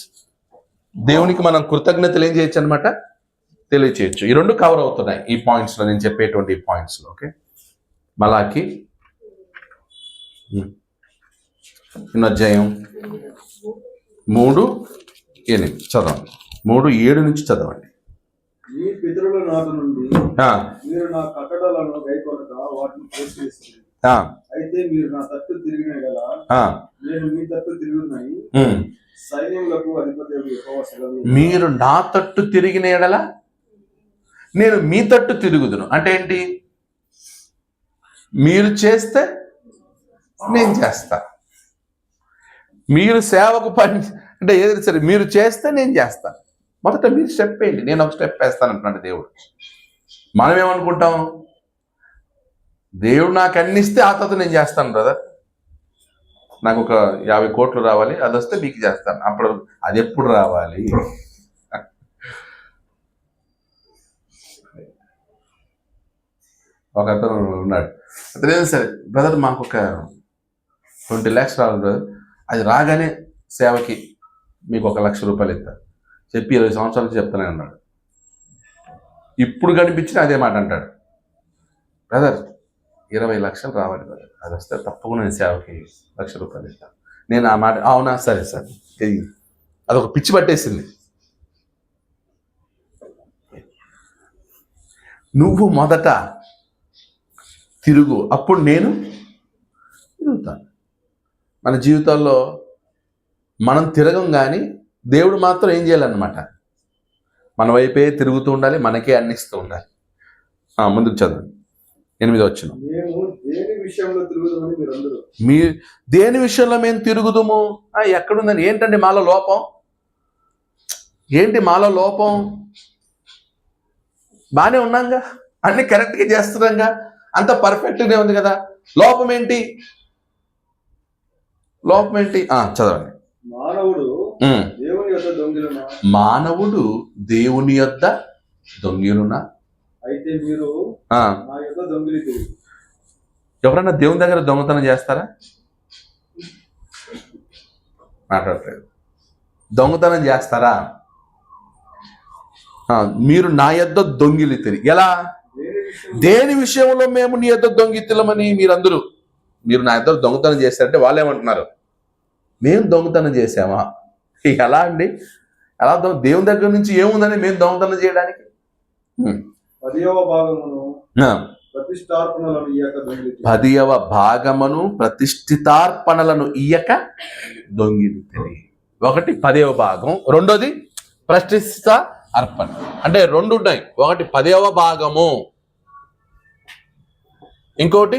దేవునికి మనం కృతజ్ఞతలు ఏం చేయొచ్చు అనమాట, తెలియచేయచ్చు. ఈ రెండు కవర్ అవుతున్నాయి ఈ పాయింట్స్లో, నేను చెప్పేటువంటి ఈ పాయింట్స్లో. ఓకే, మలాకి అధ్యాయం 3:8 చదవండి. 3:7 నుంచి చదవండి. మీ పితరుల నాటి నుండి మీరు నా కట్టడలను గైకొనక వాటిని త్రోసివేసిరి. అయితే మీరు నా తట్టు తిరిగిన గల నేను మీ తట్టు తిరుగుతున్నాయి. సైన్యములకు అధిపతి యెహోవా సెలవు. మీరు నా తట్టు తిరిగిన ఎడల నేను మీ తట్టు తిరుగుదును. అంటే ఏంటి? మీరు చేస్తే నేను చేస్తా. మీరు సేవకు పని అంటే ఏదైనా సరే మీరు చేస్తే నేను చేస్తాను. మొదట మీరు స్టెప్ వేయండి, నేను ఒక స్టెప్ వేస్తాను అంటున్నాడు దేవుడు. మనం ఏమనుకుంటాం? దేవుడు నాకు అన్ని ఇస్తే ఆ తర్వాత నేను చేస్తాను బ్రదర్, నాకు ఒక 50 కోట్లు రావాలి, అది వస్తే మీకు చేస్తాను. అప్పుడు అది ఎప్పుడు రావాలి? ఒక అతను ఉన్నాడు, అతను ఏదో సరే బ్రదర్ మాకు ఒక 20 lakhs రావాలి బ్రదర్, అది రాగానే సేవకి మీకు 1 లక్ష రూపాయలు ఇస్తారు చెప్పి 20 సంవత్సరాల నుంచి చెప్తానే అన్నాడు. ఇప్పుడు కనిపించిన అదే మాట అంటాడు, బ్రదర్ 20 లక్షలు రావాలి బ్రదర్, అది వస్తే తప్పకుండా నేను సేవకి 1 లక్ష రూపాయలు ఇస్తాను. నేను ఆ మాట అవునా సరే సార్, అదొక పిచ్చి పట్టేసింది. నువ్వు మొదట తిరుగు, అప్పుడు నేను తిరుగుతాను. మన జీవితాల్లో మనం తిరగం, కానీ దేవుడు మాత్రం ఏం చేయాలన్నమాట, మన వైపే తిరుగుతూ ఉండాలి, మనకే అందిస్తూ ఉండాలి. ముందుకు చదవండి, 8వ వచనం. మీ దేని విషయంలో మేము తిరుగుదుము? ఎక్కడుందని? ఏంటండి మాలో లోపం? ఏంటి మాలో లోపం? బాగానే ఉన్నాంగా, అన్ని కరెక్ట్గా చేస్తున్నాంగా, అంత పర్ఫెక్ట్గానే ఉంది కదా, లోపం ఏంటి? లోపం ఏంటి? చదవండి. మానవుడు దేవుని యొద్ద దొంగిలునా? అయితే మీరు ఎవరన్నా దేవుని దగ్గర దొంగతనం చేస్తారా? మాట్లాడలేదు. దొంగతనం చేస్తారా? మీరు నా యొద్ద దొంగిలితిరి. ఎలా? దేని విషయంలో మేము నీ యొద్ద దొంగితులమని మీరందరూ, మీరు నా యొద్ద దొంగతనం చేస్తారంటే వాళ్ళు ఏమంటున్నారు? మేము దొంగతనం చేసామా? ఎలా అండి? ఎలా దేవుని దగ్గర నుంచి ఏముందని మేము దొంగతనం చేయడానికి? 10వ భాగమును ప్రతిష్ఠితార్పణలను ఇయ్యక దొంగిలితిరి. ఒకటి 10వ భాగం, రెండోది ప్రతిష్ఠిత అర్పణ. అంటే రెండు ఉన్నాయి, ఒకటి 10వ భాగము, ఇంకోటి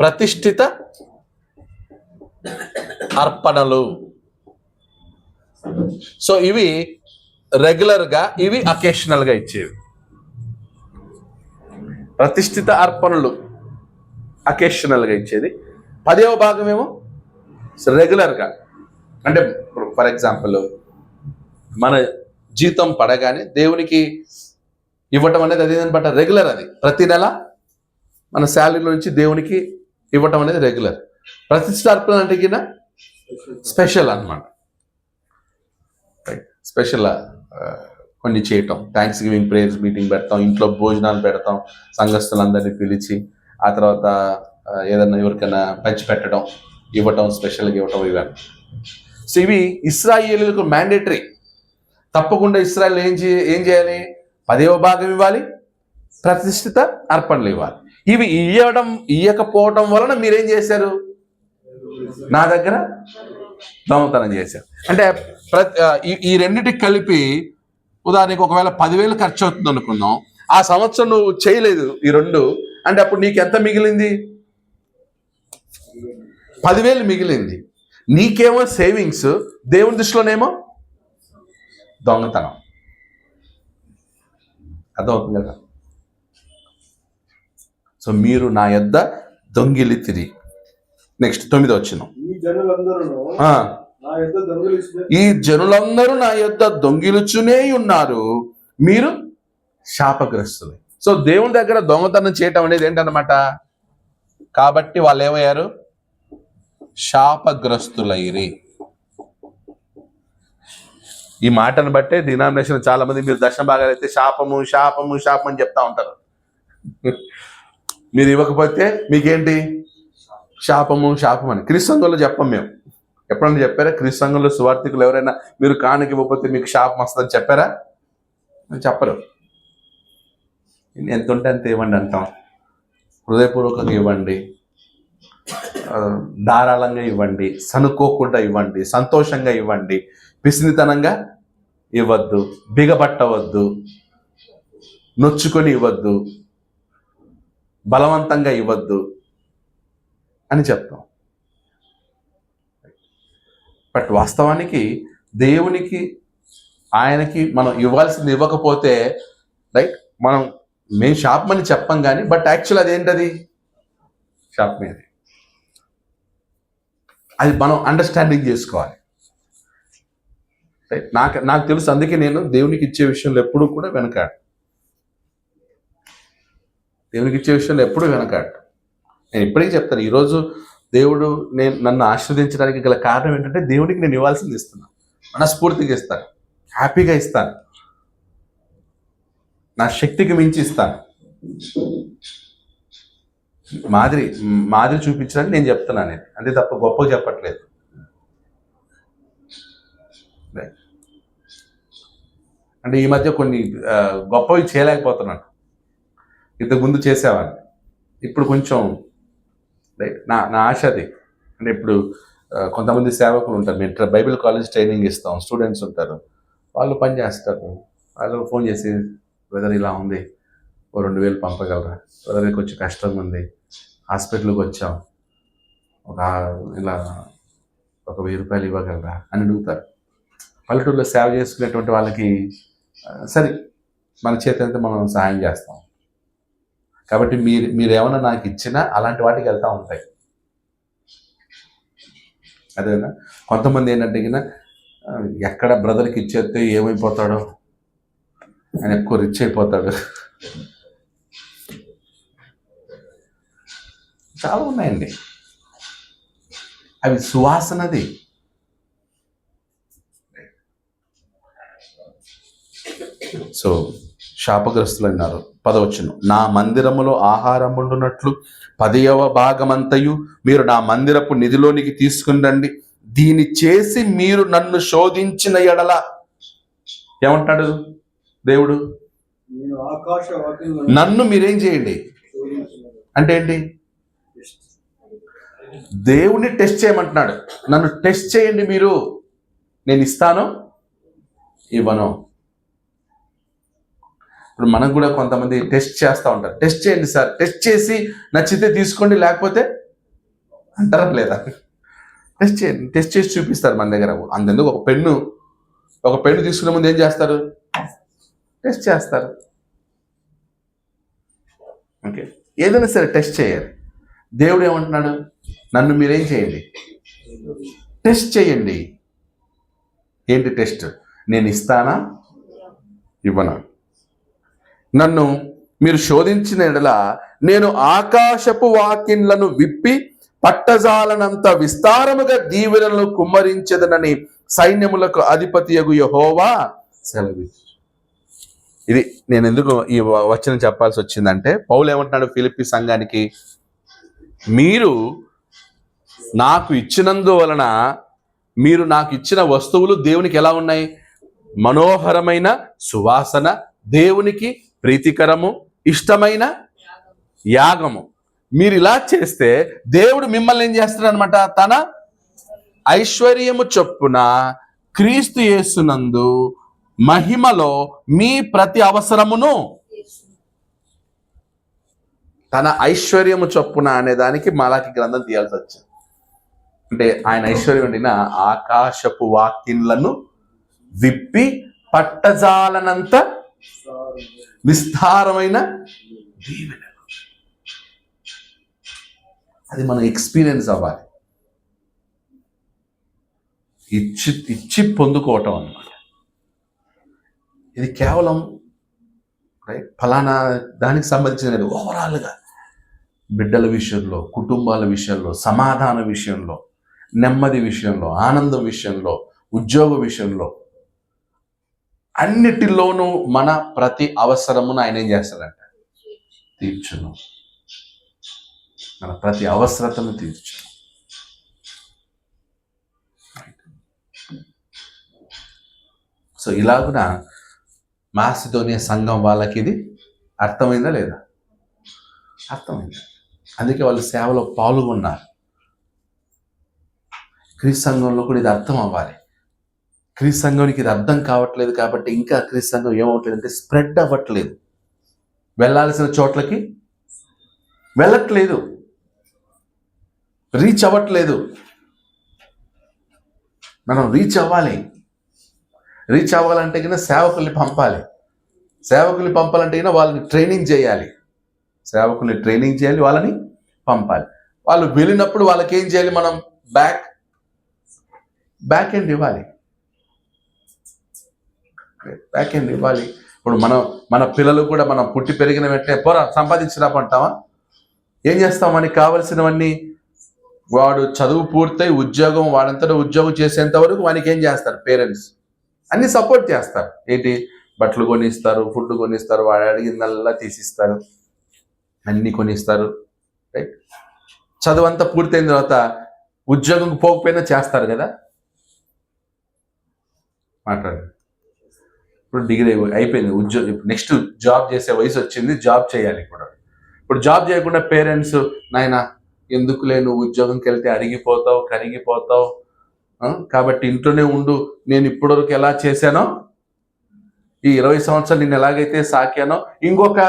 ప్రతిష్ఠిత అర్పణలు. సో ఇవి రెగ్యులర్గా, ఇవి అకేషనల్గా ఇచ్చేవి. ప్రతిష్ఠిత అర్పణలు అకేషనల్గా ఇచ్చేది, 10వ భాగం ఏమో రెగ్యులర్గా. అంటే ఫర్ ఎగ్జాంపుల్, మన జీతం పడగానే దేవునికి ఇవ్వటం అనేది అదేదని బట్ట రెగ్యులర్. అది ప్రతి నెల మన శాలరీ నుంచి దేవునికి ఇవ్వటం అనేది రెగ్యులర్. ప్రతిష్ఠిత అర్పణ అంటే కింద స్పెషల్ అన్నమాట. స్పెషల్ కొన్ని చేయటం, థ్యాంక్స్ గివింగ్ ప్రేయర్స్ మీటింగ్ పెడతాం, ఇంట్లో భోజనాలు పెడతాం, సంఘస్థులందరినీ పిలిచి ఆ తర్వాత ఏదన్నా ఎవరికైనా పంచి పెట్టడం, ఇవ్వటం, స్పెషల్గా ఇవ్వటం, ఇవన్నీ. సో ఇవి ఇశ్రాయేలీయులకు మ్యాండేటరీ. తప్పకుండా ఇశ్రాయేల్ ఏం చేయాలి? 10వ భాగం ఇవ్వాలి, ప్రతిష్ఠిత అర్పణలు ఇవ్వాలి. ఇవి ఇవ్వకపోవటం వలన మీరేం చేశారు? నా దగ్గర దొంగతనం చేశారు. అంటే ఈ రెండింటికి కలిపి, ఉదాహరణకి ఒకవేళ 10,000 ఖర్చు అవుతుంది అనుకుందాం, ఆ సంవత్సరం నువ్వు చేయలేదు ఈ రెండు, అంటే అప్పుడు నీకు ఎంత మిగిలింది? 10,000 మిగిలింది. నీకేమో సేవింగ్స్, దేవుని దృష్టిలోనేమో దొంగతనం. అర్థమవుతుంది కదా? సో మీరు నా యొద్ద దొంగిలితిరి. నెక్స్ట్ 9వ వచనం. ఈ జనులందరూ నా యొద్ద దొంగిలుచునే ఉన్నారు, మీరు శాపగ్రస్తులు. సో దేవుని దగ్గర దొంగతనం చేయటం అనేది ఏంటన్నమాట? కాబట్టి వాళ్ళు ఏమయ్యారు? శాపగ్రస్తులైరి. ఈ మాటను బట్టే డినామినేషన్ చాలా మంది, మీరు దశమ భాగాలు అయితే శాపము శాపము శాపం అని చెప్తా ఉంటారు. మీరు ఇవ్వకపోతే మీకేంటి? శాపము శాపం అని. క్రీస్తు చెప్పం మేము. ఎప్పుడన్నా చెప్పారా? క్రీస్తు సువార్థికులు ఎవరైనా మీరు కానుక ఇవ్వకపోతే మీకు శాపం వస్తుందని చెప్పారా? చెప్పరు. ఎంత ఉంటే అంత ఇవ్వండి అంటాం. హృదయపూర్వకంగా ఇవ్వండి, ధారాళంగా ఇవ్వండి, సనుకోకుండా ఇవ్వండి, సంతోషంగా ఇవ్వండి, పిసినితనంగా ఇవ్వద్దు, బిగబట్టవద్దు, నొచ్చుకొని ఇవ్వద్దు, బలవంతంగా ఇవ్వద్దు అని చెప్తాం. బట్ వాస్తవానికి దేవునికి, ఆయనకి మనం ఇవ్వాల్సింది ఇవ్వకపోతే, రైట్, మేము శాపమని చెప్పం కానీ, బట్ యాక్చువల్ అదేంటది? శాపమే. అది మనం అండర్స్టాండింగ్ చేసుకోవాలి. రైట్, నాకు తెలుసు, అందుకే నేను దేవునికి ఇచ్చే విషయంలో ఎప్పుడూ కూడా వెనకాడు. దేవునికి ఇచ్చే విషయంలో ఎప్పుడూ వెనకాడు. నేను ఇప్పటికీ చెప్తాను, ఈరోజు దేవుడు నన్ను ఆశీర్వదించడానికి గల కారణం ఏంటంటే, దేవుడికి నేను ఇవ్వాల్సింది ఇస్తున్నాను, మనస్ఫూర్తిగా ఇస్తాను, హ్యాపీగా ఇస్తాను, నా శక్తికి మించి ఇస్తాను. మాదిరి చూపించడానికి నేను చెప్తున్నాను, నేను అంతే తప్ప గొప్పగా చెప్పట్లేదు. అంటే ఈ మధ్య కొన్ని గొప్పవి చేయలేకపోతున్నాను. ఇంతకుముందు చేసేవాడిని. ఇప్పుడు కొంచెం నా నా ఆశ అది. అంటే ఇప్పుడు కొంతమంది సేవకులు ఉంటారు, మేము బైబిల్ కాలేజ్ ట్రైనింగ్ ఇస్తాం, స్టూడెంట్స్ ఉంటారు, వాళ్ళు పని చేస్తారు. వాళ్ళు ఫోన్ చేసి, బ్రదర్ ఇలా ఉంది, ఓ 2000 పంపగలరా, బ్రదర్కి కొంచెం కష్టంగా ఉంది, హాస్పిటల్కి వచ్చాం, ఇలా ఒక 1000 రూపాయలు ఇవ్వగలరా అని అడుగుతారు. పల్లెటూరులో సేవ చేసుకునేటువంటి వాళ్ళకి సరే మన చేతంతా మనం సహాయం చేస్తాం. కాబట్టి మీరేమన్నా నాకు ఇచ్చినా అలాంటి వాటికి వెళ్తూ ఉంటాయి. అదేనా కొంతమంది ఏంటంటే ఎక్కడ బ్రదర్కి ఇచ్చేస్తే ఏమైపోతాడో, ఆయన ఎక్కువ రిచ్ అయిపోతాడు, చాలా ఉన్నాయండి. అవి సువాసనది. సో శాపగ్రస్తులు అన్నారు. 10వ నా మందిరములో ఆహారం ఉండునట్లు 10వ భాగమంతయు మీరు నా మందిరపు నిధిలోనికి తీసుకుని రండి. దీని చేసి మీరు నన్ను శోధించిన ఎడల, ఏమంటాడు దేవుడు, నేను ఆకాశ వాక్యం నన్ను మీరేం చేయండి అంటే ఏంటి? దేవుని టెస్ట్ చేయమంటున్నాడు. నన్ను టెస్ట్ చేయండి మీరు, నేను ఇస్తాను ఇవ్వను. ఇప్పుడు మనకు కూడా కొంతమంది టెస్ట్ చేస్తూ ఉంటారు. టెస్ట్ చేయండి సార్, టెస్ట్ చేసి నచ్చితే తీసుకోండి, లేకపోతే అంటారా లేదా? టెస్ట్ చేయండి, టెస్ట్ చేసి చూపిస్తారు మన దగ్గర. అంతెందుకు ఒక పెన్ను తీసుకునే ముందు ఏం చేస్తారు? టెస్ట్ చేస్తారు. ఓకే, ఏదైనా సరే టెస్ట్ చేయాలి. దేవుడు ఏమంటున్నాడు? నన్ను మీరేం చేయండి? టెస్ట్ చేయండి. ఏంటి టెస్ట్? నేను ఇస్తానా ఇవ్వనా? నన్ను మీరు శోధించిన యెడల నేను ఆకాశపు వాకిన్లను విప్పి పట్టజాలనంత విస్తారముగా దీవెనలను కుమ్మరించదనని సైన్యములకు అధిపతియగు యెహోవా సెలవిచ్చు. ఇది నేను ఎందుకు ఈ వచనం చెప్పాల్సి వచ్చిందంటే, పౌలు ఏమంటున్నాడు ఫిలిప్పీ సంఘానికి, మీరు నాకు ఇచ్చినందువలన, మీరు నాకు ఇచ్చిన వస్తువులు దేవునికి ఎలా ఉన్నాయి? మనోహరమైన సువాసన, దేవునికి ప్రీతికరము, ఇష్టమైన యాగము. మీరు ఇలా చేస్తే దేవుడు మిమ్మల్ని ఏం చేస్తాడనమాట? తన ఐశ్వర్యము చొప్పున క్రీస్తు యేసునందు మహిమలో మీ ప్రతి అవసరమును, తన ఐశ్వర్యము చొప్పున అనే దానికి మలాకి గ్రంథం తీయాల్సి వచ్చింది. అంటే ఆయన ఐశ్వర్యం ఉండిన ఆకాశపు వాకిన్లను విప్పి పట్టజాలనంత విస్తారమైన దీవెనలు. అది మనం ఎక్స్పీరియన్స్ అవ్వాలి. ఇచ్చి పొందుకోవటం అన్నమాట. ఇది కేవలం ఫలానా దానికి సంబంధించినది. ఓవరాల్గా బిడ్డల విషయంలో, కుటుంబాల విషయంలో, సమాధాన విషయంలో, నెమ్మది విషయంలో, ఆనందం విషయంలో, ఉద్యోగ విషయంలో, అన్నిటిలోనూ మన ప్రతి అవసరమును ఆయన ఏం చేస్తాడంట? తీర్చును. మన ప్రతి అవసరతను తీర్చును. సో ఇలాగున మాసిదోనియా సంఘం వాళ్ళకి ఇది అర్థమైందా లేదా? అర్థమైంది. అందుకే వాళ్ళు సేవలో పాల్గొన్నారు. క్రీస్తు సంఘంలో కూడా ఇది అర్థం అవ్వాలి. క్రీస్తు సంఘానికి ఇది అర్థం కావట్లేదు కాబట్టి ఇంకా క్రీస్తు సంఘం ఏమవట్లేదు అంటే స్ప్రెడ్ అవ్వట్లేదు. వెళ్ళాల్సిన చోట్లకి వెళ్ళట్లేదు, రీచ్ అవ్వట్లేదు. మనం రీచ్ అవ్వాలి. రీచ్ అవ్వాలంటే కన్నా సేవకుల్ని పంపాలి. సేవకుల్ని పంపాలంటే కన్నా వాళ్ళని ట్రైనింగ్ చేయాలి. సేవకుల్ని ట్రైనింగ్ చేయాలి, వాళ్ళని పంపాలి. వాళ్ళు వెళ్ళినప్పుడు వాళ్ళకి ఏం చేయాలి? మనం బ్యాక్ ఎండ్ ఇవ్వాలి. బ్యాక్ ఎండ్ ఇవ్వాలి. ఇప్పుడు మన పిల్లలు కూడా మనం పుట్టి పెరిగిన వెంటనే పోరా సంపాదించిరాపంటామా? ఏం చేస్తాం? మనకి కావలసినవన్నీ వాడు చదువు పూర్తయి ఉద్యోగం, వాడంతటా ఉద్యోగం చేసేంత వరకు వానికి ఏం చేస్తారు? పేరెంట్స్ అన్ని సపోర్ట్ చేస్తారు. ఏంటి? బట్టలు కొనిస్తారు, ఫుడ్ కొనిస్తారు, వాడు అడిగిందల్లా తీసిస్తారు, అన్ని కొనిస్తారు. రైట్? చదువు అంతా పూర్తయిన తర్వాత ఉద్యోగంకి పోకపోయినా చేస్తారు కదా. మాట్లాడండి. ఇప్పుడు డిగ్రీ అయిపోయింది, నెక్స్ట్ జాబ్ చేసే వయసు వచ్చింది, జాబ్ చేయాలి. ఇప్పుడు జాబ్ చేయకుండా పేరెంట్స్, నాయన ఎందుకులే నువ్వు ఉద్యోగంకి వెళ్తే అరిగిపోతావు కరిగిపోతావు, కాబట్టి ఇంట్లోనే ఉండు, నేను ఇప్పటివరకు ఎలా చేశానో ఈ 20 సంవత్సరాలు నిన్ను ఎలాగైతే సాకానో ఇంకొక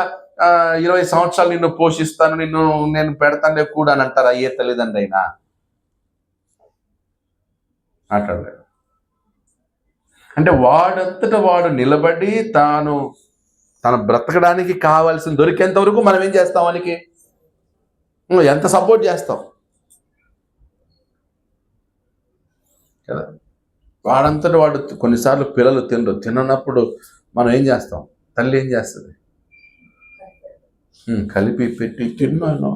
20 సంవత్సరాలు నిన్ను పోషిస్తాను, నేను పెడతానే కూడా అని అంటారా ఏ తల్లిదండ్రి అయినా? మాట్లాడలేదు. అంటే వాడంతట వాడు నిలబడి తన బ్రతకడానికి కావాల్సిన దొరికేంత వరకు మనం ఏం చేస్తాం, వానికి ఎంత సపోర్ట్ చేస్తాం కదా. వాడంతట వాడు కొన్నిసార్లు పిల్లలు తిననప్పుడు మనం ఏం చేస్తాం, తల్లి ఏం చేస్తుంది, కలిపి పెట్టి తిన్నాను,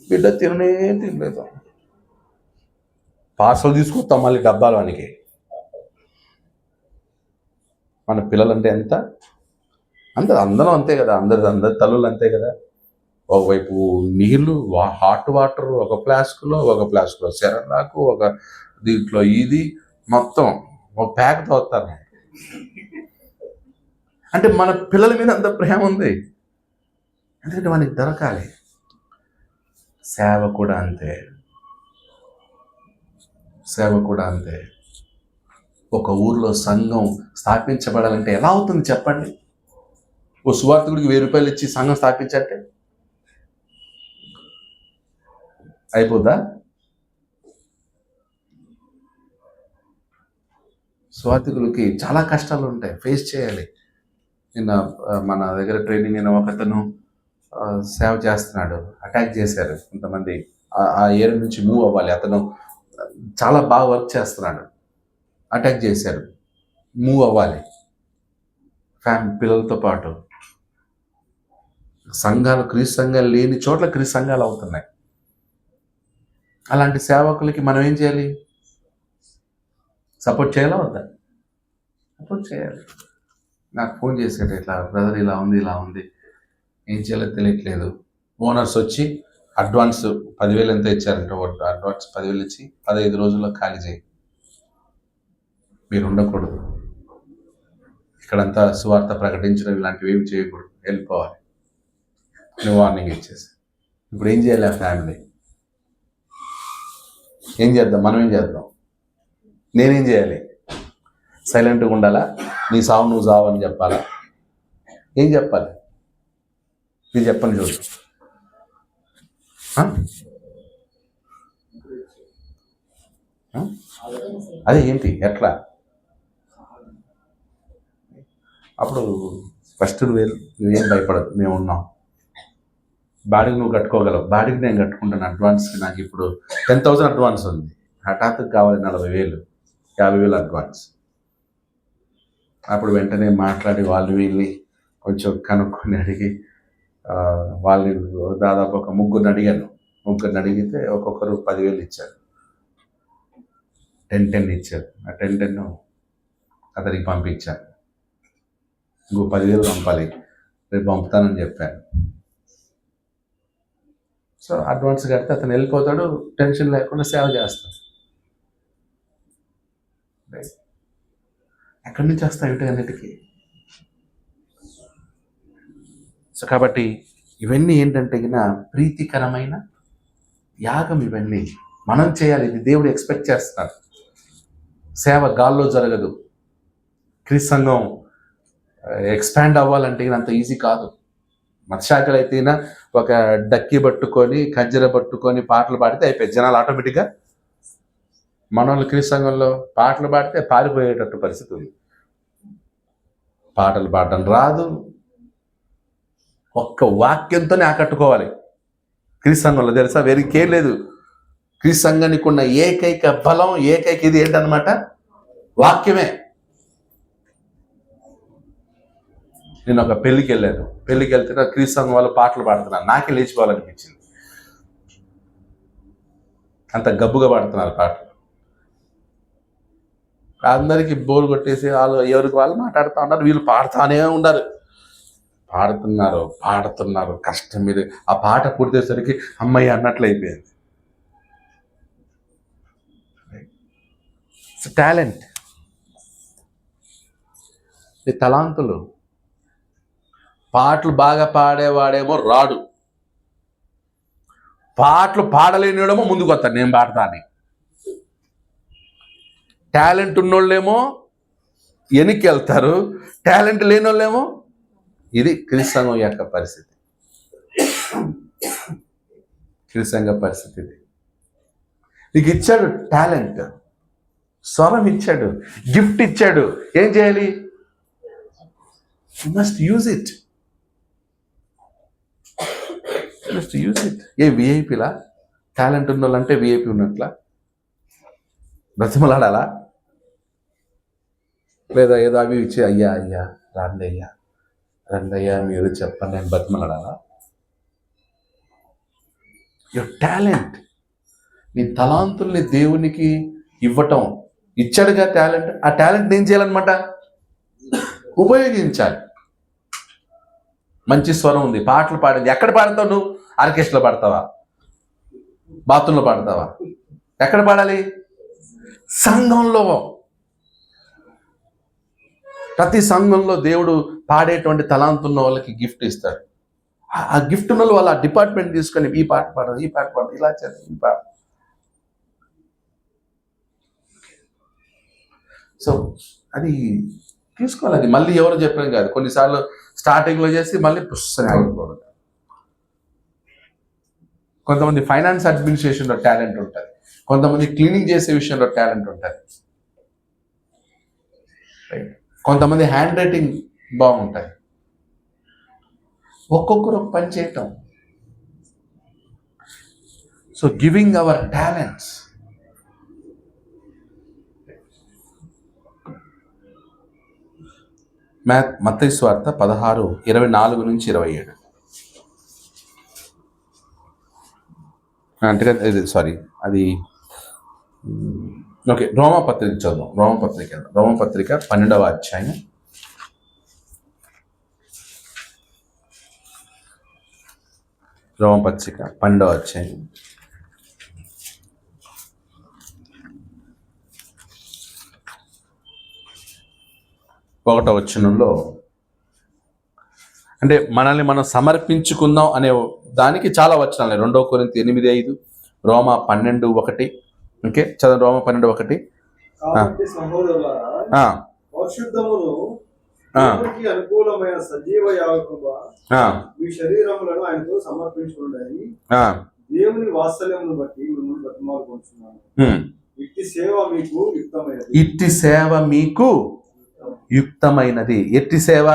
బిడ్డ తినలేదు, పార్సల్ తీసుకొస్తాం మళ్ళీ డబ్బాలు వానికి. మన పిల్లలంటే ఎంత అందరం అంతే కదా, అందరి తల్లులు అంతే కదా. ఒకవైపు నీళ్ళు, హాట్ వాటర్ ఒక ఫ్లాస్క్లో సెరలాకు, ఒక దీంట్లో ఇది మొత్తం ఒక ప్యాక్ తోస్తారు. అంటే మన పిల్లల మీద అంత ప్రేమ ఉంది, ఎందుకంటే మనకి దొరకాలి. సేవ కూడా అంతే. ఒక ఊర్లో సంఘం స్థాపించబడాలంటే ఎలా అవుతుంది చెప్పండి? ఓ సువార్థకుడికి 1000 రూపాయలు ఇచ్చి సంఘం స్థాపించంటే అయిపోద్దా? సువార్థకులకి చాలా కష్టాలు ఉంటాయి, ఫేస్ చేయాలి. నిన్న మన దగ్గర ట్రైనింగ్ అయిన ఒకతను సేవ చేస్తున్నాడు, అటాక్ చేశారు కొంతమంది. ఆ ఏరియా నుంచి మూవ్ అవ్వాలి, అతను చాలా బాగా వర్క్ చేస్తున్నాడు, అటాక్ చేశారు, మూవ్ అవ్వాలి పిల్లలతో పాటు. సంఘాలు, క్రీస్తు సంఘాలు లేని చోట్ల క్రీస్తు సంఘాలు అవుతున్నాయి. అలాంటి సేవకులకి మనం ఏం చేయాలి? సపోర్ట్ చేయాలా వద్దా? సపోర్ట్ చేయాలి. నాకు ఫోన్ చేశాడు, ఇట్లా బ్రదర్ ఇలా ఉంది, ఏం చేయాలో తెలియట్లేదు. ఓనర్స్ వచ్చి అడ్వాన్స్ 10,000 ఎంత ఇచ్చారంటే, అడ్వాన్స్ 10,000 ఇచ్చి 15 రోజుల్లో ఖాళీ చేయి, మీరు ఉండకూడదు, ఇక్కడంతా సువార్త ప్రకటించడం ఇలాంటివి ఏమి చేయకూడదు, వెళ్ళిపోవాలి, నువ్వు వార్నింగ్ ఇచ్చేసి. ఇప్పుడు ఏం చేయాలి? ఆ ఫ్యామిలీ ఏం చేద్దాం? మనం ఏం చేద్దాం? నేనేం చేయాలి? సైలెంట్గా ఉండాలా? నీ సావు నువ్వు సావు అని చెప్పాలా? ఏం చెప్పాలి? మీరు చెప్పండి చూడు. అదే ఏంటి, ఎట్లా? అప్పుడు ఫస్ట్ నువ్వేం భయపడదు, మేము ఉన్నాం, బాడీకి నువ్వు కట్టుకోగలవు, బాడీకి నేను కట్టుకుంటాను. అడ్వాన్స్కి నాకు ఇప్పుడు 10,000 అడ్వాన్స్ ఉంది, హఠాత్తుకు కావాలి 40,000, 50,000 అడ్వాన్స్. అప్పుడు వెంటనే మాట్లాడి వాళ్ళు వీళ్ళని కొంచెం కనుక్కొని అడిగి వాళ్ళని దాదాపు ఒక ముగ్గురిని అడిగితే ఒక్కొక్కరు 10,000 ఇచ్చారు, 10 ఇచ్చారు. ఆ 10 అతనికి పంపించాను, ఇంకో 10,000 పంపాలి, రేపు పంపుతానని చెప్పాను. సో అడ్వాన్స్ కడితే అతను వెళ్ళిపోతాడు, టెన్షన్ లేకుండా సేవ చేస్తాడు. ఎక్కడి నుంచి వస్తాయి వీటన్నిటికీ? సో కాబట్టి ఇవన్నీ ఏంటంటే ప్రీతికరమైన యాగం, ఇవన్నీ మనం చేయాలి. ఇది దేవుడు ఎక్స్పెక్ట్ చేస్తాడు. సేవ గాల్లో జరగదు. క్రీస్తు సంఘం ఎక్స్పాండ్ అవ్వాలంటే అంత ఈజీ కాదు. మత్స్యాకలు అయితేనా ఒక డక్కి పట్టుకొని కజ్జర పట్టుకొని పాటలు పాడితే అయిపోయి జనాలు ఆటోమేటిక్గా. మనోళ్ళు క్రీస్తు సంఘంలో పాటలు పాడితే పారిపోయేటట్టు పరిస్థితి ఉంది. పాటలు పాడటం రాదు, ఒక్క వాక్యంతోనే ఆకట్టుకోవాలి. క్రీస్తు సంఘంలో తెలుసా, వేరేకేం లేదు. క్రీస్తు సంఘానికి ఉన్న ఏకైక బలం, ఏకైక ఇది ఏంటనమాట, వాక్యమే. నేను ఒక పెళ్ళికి వెళ్తే క్రీస్తు సంఘం వాళ్ళు పాటలు పాడుతున్నారు, నాకే లేచిపోవాలనిపించింది. అంత గబ్బుగా పాడుతున్నారు పాటలు. అందరికీ బోర్ కొట్టేసి వాళ్ళు ఎవరికి వాళ్ళు మాట్లాడుతూ ఉన్నారు, వీళ్ళు పాడుతూనే ఉన్నారు. పాడుతున్నారు కష్టం మీద. ఆ పాట పూర్తయ్యేసరికి అమ్మాయి అన్నట్లు అయిపోయింది. టాలెంట్. నీ తలాంతులు. పాటలు బాగా పాడేవాడేమో రాడు, పాటలు పాడలేనివాడేమో ముందుకు వస్తాడు, నేను పాడతా అని. టాలెంట్ ఉన్నోళ్ళేమో వెనక్కి వెళ్తారు, టాలెంట్ లేని వాళ్ళేమో. ఇది క్రీస్తు యొక్క పరిస్థితి, క్రీస్తు పరిస్థితి ఇది. నీకు ఇచ్చాడు టాలెంట్, స్వరం ఇచ్చాడు, గిఫ్ట్ ఇచ్చాడు, ఏం చేయాలి? You must use it, must use it. ఏ విఐపిలా? టాలెంట్ ఉన్న వాళ్ళంటే విఐపి ఉన్నట్లా బ్రతిమలాడాలా? లేదా ఏదో అవి ఇచ్చి అయ్యా అయ్యా రండయ్యా మీరు చెప్పండి నేను బ్రతిమలాడాలా? యువర్ టాలెంట్, నీ తలాంతుల్ని దేవునికి ఇవ్వటం. ఇచ్చాడుగా టాలెంట్, ఆ టాలెంట్ ఏం చేయాలన్నమాట? ఉపయోగించాలి. మంచి స్వరం ఉంది, పాటలు పాడింది, ఎక్కడ పాడతావు నువ్వు? ఆర్కెస్ట్రాలో పాడతావా? బాత్రూంలో పాడతావా? ఎక్కడ పాడాలి? సంఘంలో. ప్రతి సంఘంలో దేవుడు పాడేటువంటి తలాంతున్న వాళ్ళకి గిఫ్ట్ ఇస్తాడు. ఆ గిఫ్ట్ ఉన్న వాళ్ళు ఆ డిపార్ట్మెంట్ తీసుకొని ఈ పాట పాడదు, ఈ పాట పాడదు, ఇలా చేద్దాం, ఈ పాట. సో అది తీసుకోవాలి. అది మళ్ళీ ఎవరు చెప్పాను కాదు. కొన్నిసార్లు స్టార్టింగ్లో చేసి మళ్ళీ పుస్తకం ఆగిపోవడం. కొంతమంది ఫైనాన్స్ అడ్మినిస్ట్రేషన్లో టాలెంట్ ఉంటుంది, కొంతమంది క్లీనింగ్ చేసే విషయంలో టాలెంట్ ఉంటుంది, కొంతమంది హ్యాండ్ రైటింగ్ బాగుంటుంది. ఒక్కొక్కరు ఒక పని చేయటం. So giving hour talents. మత్తయి సువార్త 16:24-27. అంటే సారీ అది ఓకే. రోమపత్రిక చదువు. రోమపత్రిక 12వ అధ్యాయం. రోమపత్రిక 12వ అధ్యాయం 1వ వచనంలో, అంటే మనల్ని మనం సమర్పించుకుందాం అనే దానికి చాలా వచనాలు. 2 కొరింథీ 8:5, రోమ 12:1. ఓకే, చదువు. రోమ 12:1. కాబట్టి సహోదరులారా, పరిశుద్ధమును దేవునికి అనుకూలమైన సజీవ యాగముగా మీ శరీరములను ఆయనతో సమర్పించుకోండి. దేవుని వాత్సల్యమును బట్టి మిమ్మల్ని బ్రతిమాలుకొంటున్నాను. ఇట్టి సేవ మీకు యుక్తమైనది. ఇట్టి సేవ మీకు యుక్తమైనది. ఎట్టి సేవ?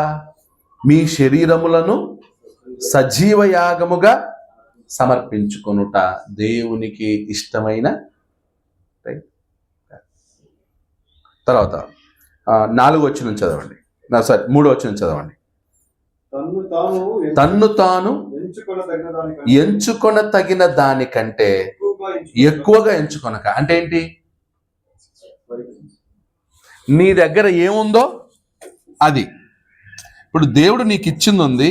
మీ శరీరములను సజీవ యాగముగా సమర్పించుకొనుట దేవునికి ఇష్టమైన. తర్వాత 4వ వచనం చదవండి. 3వ వచనం చదవండి. తన్ను తాను ఎంచుకొన తగిన దానికంటే ఎక్కువగా ఎంచుకొనక. అంటే ఏంటి? నీ దగ్గర ఏముందో అది. ఇప్పుడు దేవుడు నీకు ఇచ్చింది ఉంది,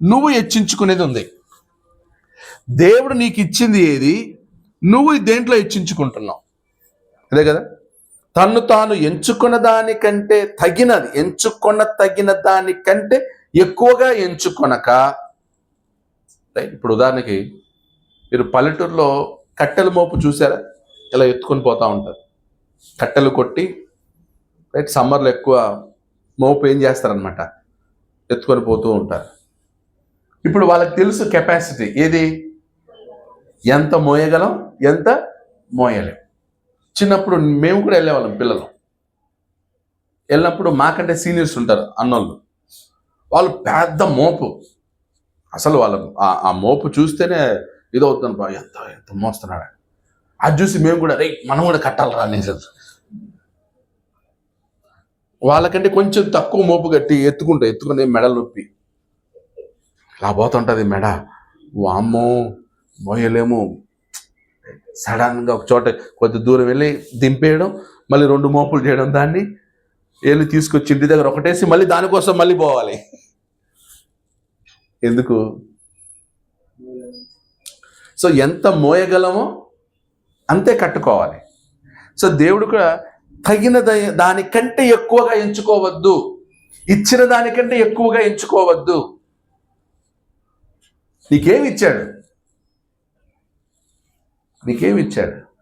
నువ్వు హెచ్చించుకునేది ఉంది. దేవుడు నీకు ఇచ్చింది ఏది, నువ్వు దేంట్లో హెచ్చించుకుంటున్నావు? అదే కదా. తన్ను తాను ఎంచుకున్న దానికంటే తగినది, తగిన దానికంటే ఎక్కువగా ఎంచుకొనక. ఇప్పుడు ఉదాహరణకి మీరు పల్లెటూరులో కట్టెల మోపు చూసారా? ఇలా ఎత్తుకొని పోతూ ఉంటారు, కట్టెలు కొట్టి. రైట్, సమ్మర్లో ఎక్కువ మోపు ఏం చేస్తారనమాట, ఎత్తుకొని పోతూ ఉంటారు. ఇప్పుడు వాళ్ళకి తెలుసు కెపాసిటీ ఏది, ఎంత మోయగలం, ఎంత మోయలేం. చిన్నప్పుడు మేము కూడా వెళ్ళేవాళ్ళం, పిల్లలు వెళ్ళినప్పుడు మాకంటే సీనియర్స్ ఉంటారు అన్నోళ్ళు, వాళ్ళు పెద్ద మోపు. అసలు వాళ్ళు ఆ మోపు చూస్తేనే ఇదవుతుంది, బా ఎంత ఎంత మోస్తున్నాడు. అది చూసి మేము కూడా రే మనం కూడా కట్టాలరా అనేసి. వాళ్ళకంటే కొంచెం తక్కువ మోపు కట్టి ఎత్తుకునే మెడలు నొప్పి అలా పోతుంటుంది మెడ. వామ్మో మోయలేము. సడన్గా ఒక చోట కొద్ది దూరం వెళ్ళి దింపేయడం, మళ్ళీ 2 మోపులు చేయడం, దాన్ని వెళ్ళి తీసుకొచ్చి ఇంటి దగ్గర ఒకటేసి మళ్ళీ దానికోసం మళ్ళీ పోవాలి. ఎందుకు? సో ఎంత మోయగలమో అంతే కట్టుకోవాలి. సో దేవుడు కూడా తగిన దానికంటే ఎక్కువగా ఎంచుకోవద్దు. ఇచ్చిన దానికంటే ఎక్కువగా ఎంచుకోవద్దు. నీకేమి ఇచ్చాడు?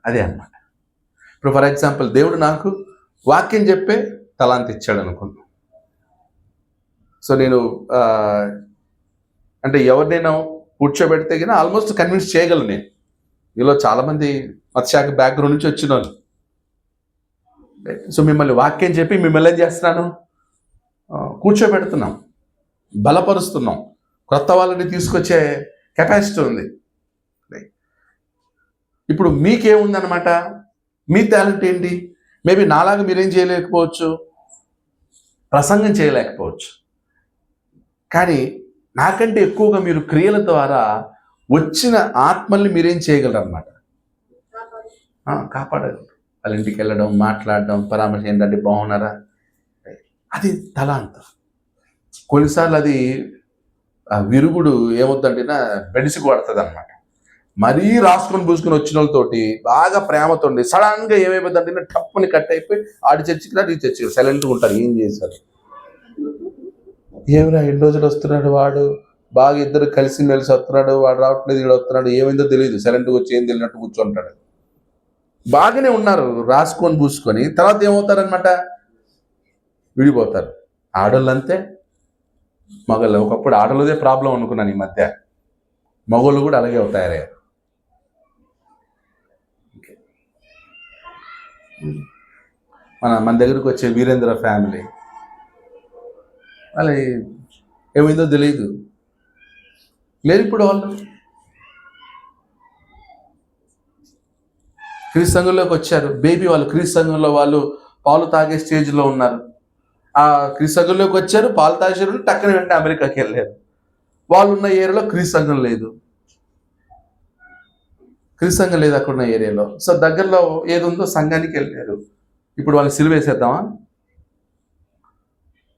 అదే అన్నమాట. ఇప్పుడు ఫర్ ఎగ్జాంపుల్ దేవుడు నాకు వాక్యం చెప్పే తలాంత ఇచ్చాడు అనుకున్నాను. సో నేను అంటే ఎవరినైనా కూర్చోబెడితే కానీ ఆల్మోస్ట్ కన్విన్స్ చేయగలను. నేను మీలో చాలామంది మత్స్యాఖ బ్యాక్గ్రౌండ్ నుంచి వచ్చిన వాళ్ళు. సో మిమ్మల్ని వాక్యం చెప్పి మిమ్మల్ని ఏం చేస్తున్నాను? కూర్చోబెడుతున్నాం, బలపరుస్తున్నాం, కొత్త వాళ్ళని తీసుకొచ్చే కెపాసిటీ ఉంది. ఇప్పుడు మీకేముందనమాట? మీ టాలెంట్ ఏంటి? మేబీ నాలాగా మీరేం చేయలేకపోవచ్చు, ప్రసంగం చేయలేకపోవచ్చు, కానీ నాకంటే ఎక్కువగా మీరు క్రియల ద్వారా వచ్చిన ఆత్మల్ని మీరేం చేయగలరు అనమాట. కాపాడగలరు. వాళ్ళ ఇంటికి వెళ్ళడం, మాట్లాడడం, పరామర్శ ఏంటంటే బాగున్నారా, అది తలాంత. కొన్నిసార్లు అది విరుగుడు ఏమవుతుందంటే బెడిసి కొడుతుంది అనమాట. మరీ రాసుకొని పూసుకొని వచ్చిన వాళ్ళతోటి బాగా ప్రేమతో సడన్గా ఏమైపోతుందంటే టప్పుని కట్ అయిపోయి ఆడి చర్చికి రా, ఈ చర్చికి సైలెంట్గా ఉంటారు. ఏం చేశారు? ఏమైనా ఎన్ని రోజులు వస్తున్నాడు వాడు, బాగా ఇద్దరు కలిసి మెలిసి వస్తున్నాడు, వాడు రావట్లేదు, వీడు వస్తున్నాడు, ఏమైందో తెలియదు, సైలెంట్గా వచ్చి ఏం తెలియనట్టు కూర్చుంటాడు. బాగానే ఉన్నారు రాసుకొని పూసుకొని, తర్వాత ఏమవుతారనమాట? విడిపోతారు. ఆడోళ్ళు అంతే, మగళ్ళు. ఒకప్పుడు ఆడోళ్ళదే ప్రాబ్లం అనుకున్నాను, ఈ మధ్య మగోళ్ళు కూడా అలాగే అవుతారే. మన దగ్గరకు వచ్చే వీరేంద్ర ఫ్యామిలీ వాళ్ళు ఏమైందో తెలియదు, లేదు ఇప్పుడు వాళ్ళు క్రీస్తు సంఘంలోకి వచ్చారు. బేబీ వాళ్ళు క్రీస్తు సంఘంలో వాళ్ళు పాలు తాగే స్టేజ్లో ఉన్నారు. ఆ క్రీస్తు సంఘంలోకి వచ్చారు, పాలు తాగేసారు, టక్కన వెంటనే అమెరికాకి వెళ్ళారు. వాళ్ళు ఉన్న ఏరియాలో క్రీస్తు సంఘం లేదు, క్రీస్తు సంఘం లేదు అక్కడ ఉన్న ఏరియాలో. సో దగ్గరలో ఏది ఉందో సంఘానికి వెళ్ళారు. ఇప్పుడు వాళ్ళు సిలువ వేసేద్దామా?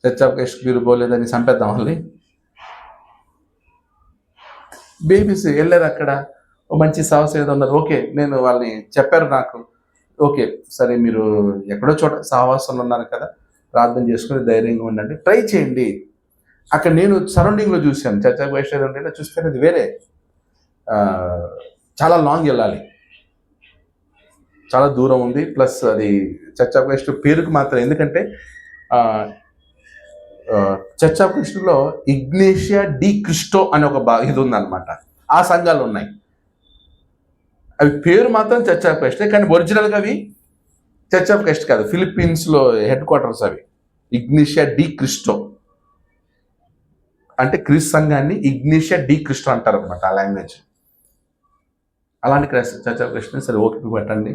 చర్చ్ ఆఫ్ క్రైస్ట్ మీరు పోలేదని చంపేద్దాం వాళ్ళని. బేబీస్ వెళ్ళారు, అక్కడ ఓ మంచి సహవాసం ఏదో ఉన్నారు. ఓకే, నేను వాళ్ళని చెప్పారు నాకు, ఓకే సరే మీరు ఎక్కడో చోట సహవాసంలో ఉన్నారు కదా, ప్రార్థన చేసుకుని ధైర్యంగా ఉండండి, ట్రై చేయండి. అక్కడ నేను సరౌండింగ్లో చూశాను, చర్చ్ ఆఫ్ క్రైస్ట్ ఉంటే చూస్తే అది వేరే, చాలా లాంగ్ వెళ్ళాలి, చాలా దూరం ఉంది. ప్లస్ అది చర్చ్ ఆఫ్ క్రైస్ట్ పేరుకు మాత్రం. ఎందుకంటే చర్చ్ ఆఫ్ క్రైస్ట్లో ఇగ్నేషియా డి క్రిస్టో అనే ఒక ఇది ఉందన్నమాట. ఆ సంఘాలు ఉన్నాయి, అవి పేరు మాత్రం చర్చ్ ఆఫ్ క్రైస్టే, కానీ ఒరిజినల్గా అవి చర్చ్ ఆఫ్ క్రైస్ట్ కాదు. ఫిలిప్పీన్స్లో హెడ్ క్వార్టర్స్ అవి. ఇగ్నేషియా డి క్రిస్టో అంటే క్రీస్తు సంఘాన్ని ఇగ్నేషియా డి క్రిస్టో అంటారు అనమాట, ఆ లాంగ్వేజ్. అలాంటి చర్చ్ ఆఫ్ క్రైస్ట్. సరే ఓపిక పెట్టండి,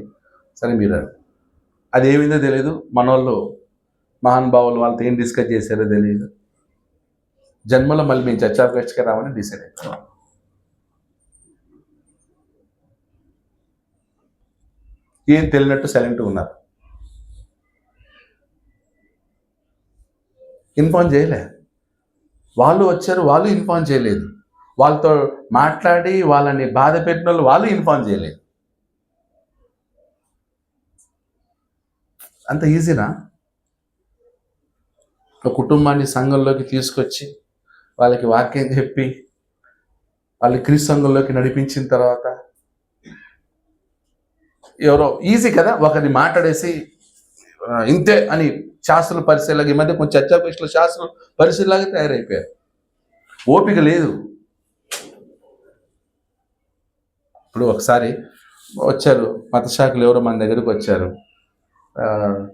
సరే మీరు అది ఏమైందో తెలియదు. మన వాళ్ళు మహానుభావులు వాళ్ళతో ఏం డిస్కస్ చేశారో తెలియదు. జన్మలో మళ్ళీ మేము చర్చ్ ఆఫ్ క్రైస్ట్కి రావని డిసైడ్ అయిపోయాం. ఏం తెలియనట్టు సైలెంట్గా ఉన్నారు, ఇన్ఫార్మ్ చేయలే. వాళ్ళు వచ్చారు, వాళ్ళు ఇన్ఫార్మ్ చేయలేదు. వాళ్ళతో మాట్లాడి వాళ్ళని బాధ పెట్టిన వాళ్ళు ఇన్ఫార్మ్ చేయలేదు. అంత ఈజీనా? ఒక కుటుంబాన్ని సంఘంలోకి తీసుకొచ్చి వాళ్ళకి వాక్యం చెప్పి వాళ్ళని క్రీస్తు సంఘంలోకి నడిపించిన తర్వాత ఎవరో ఈజీ కదా ఒకరిని మాట్లాడేసి ఇంతే అని శాస్త్రుల పరిశీలనగా. ఈ మధ్య కొంచెం చర్చా క్రైస్ట్లో శాస్త్రుల పరిశీలనలాగా తయారైపోయారు. ఓపిక లేదు. ఇప్పుడు ఒకసారి వచ్చారు మతశాఖలు ఎవరో మన దగ్గరకు వచ్చారు,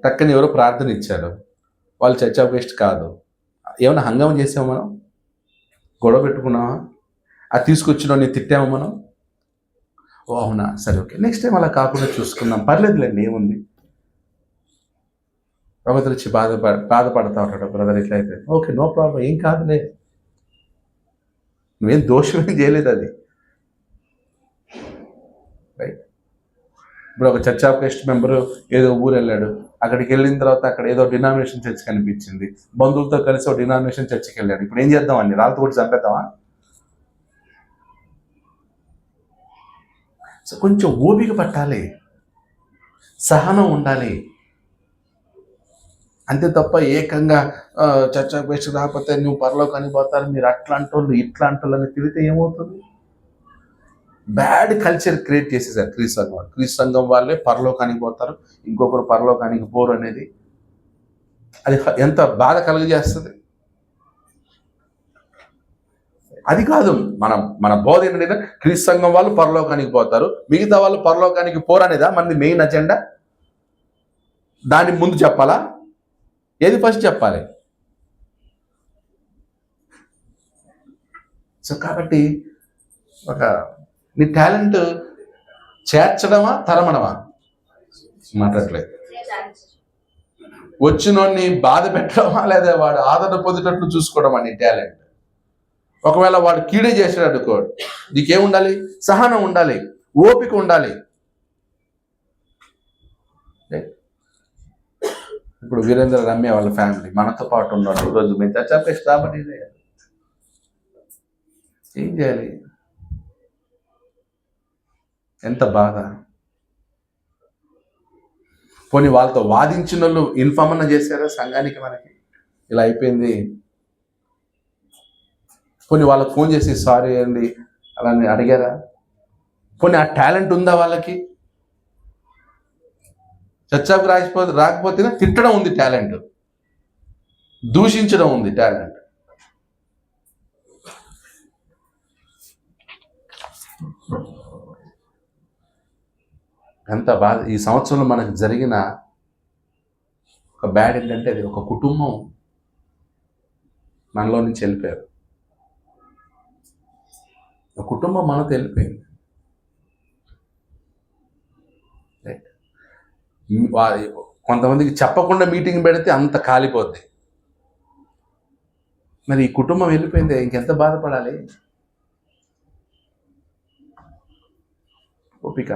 టక్కని ఎవరో ప్రార్థన ఇచ్చారు. వాళ్ళు చర్చ్ ఆఫ్ క్రైస్ట్ కాదు. ఏమైనా హంగామం చేసాము మనం? గొడవ పెట్టుకున్నామా? అది తీసుకొచ్చినా నేను తిట్టాము మనం? ఓ అవునా, సరే ఓకే, నెక్స్ట్ టైం అలా కాకుండా చూసుకుందాం, పర్లేదులేండి, ఏముంది. భగవతులు వచ్చి బాధపడతా ఉంటాడు, బ్రదర్ ఇట్లా అయితే ఓకే నో ప్రాబ్లం, ఏం కాదులే, నువ్వేం దోషం ఏం చేయలేదు. అది రైట్. ఇప్పుడు ఒక చర్చ్ ఆఫ్ క్రైస్ట్ మెంబరు ఏదో ఊరు వెళ్ళాడు, అక్కడికి వెళ్ళిన తర్వాత అక్కడ ఏదో డినామినేషన్ చర్చ్ కనిపించింది, బంధువులతో కలిసి ఒక డినామినేషన్ చర్చికి వెళ్ళాడు. ఇప్పుడు ఏం చేద్దామండి? రాళ్ళతో కూడా చంపేద్దామా? సో కొంచెం ఓపిక పట్టాలి, సహనం ఉండాలి. అంతే తప్ప ఏకంగా చర్చ బెస్ట్ రాకపోతే నువ్వు పరలోకానికి పోతారు, మీరు అట్లాంటి వాళ్ళు ఇట్లాంటి వాళ్ళు అని తిరిగితే ఏమవుతుంది? బ్యాడ్ కల్చర్ క్రియేట్ చేసేసారు క్రీస్తు సంఘం వాళ్ళు. క్రీస్తు సంఘం వాళ్ళే పరలోకానికి పోతారు, ఇంకొకరు పరలోకానికి పోరు అనేది అది ఎంత బాధ కలుగజేస్తుంది. అది కాదు మన బోధ ఏంటంటే క్రీస్తు సంఘం వాళ్ళు పరలోకానికి పోతారు, మిగతా వాళ్ళు పరలోకానికి పోరు అనేదా మనది మెయిన్ అజెండా? దాన్ని ముందు చెప్పాలా? ఏది ఫస్ట్ చెప్పాలి? సో కాబట్టి నీ టాలెంట్ చేర్చడమా తరమడమా? మాట్లాడలేదు. వచ్చినోడిని బాధ పెట్టడమా లేదా వాడు ఆదరణ పొందేటట్లు చూసుకోవడమా నీ టాలెంట్? ఒకవేళ వాడు కీడే చేసాడు అనుకో, నీకేముండాలి? సహనం ఉండాలి, ఓపిక ఉండాలి. ఇప్పుడు వీరేంద్ర రమ్య వాళ్ళ ఫ్యామిలీ మనతో పాటు ఉన్నాడు, ఈరోజు మేము చర్చపేసి కాబట్టి ఏం చేయాలి? ఎంత బాధ. పోనీ వాళ్ళతో వాదించిన వాళ్ళు ఇన్ఫార్మ్ అన్న చేశారా సంఘానికి? మనకి ఇలా అయిపోయింది. పోనీ వాళ్ళకి ఫోన్ చేసి సారీ అండి అలా అడిగారా? పోనీ ఆ టాలెంట్ ఉందా వాళ్ళకి? చర్చకు రాకపోతేనే తిట్టడం ఉంది టాలెంట్, దూషించడం ఉంది టాలెంట్. ఎంత బాధ. ఈ సంవత్సరంలో మనకు జరిగిన ఒక బ్యాడ్ ఏంటంటే అది ఒక కుటుంబం మనలో నుంచి వెళ్ళిపోయారు. ఒక కుటుంబం మనతో వెళ్ళిపోయింది. కొంతమందికి చెప్పకుండా మీటింగ్ పెడితే అంత కాలిపోద్ది. మరి ఈ కుటుంబం వెళ్ళిపోయింది, ఇంకెంత బాధపడాలి? ఓపిక.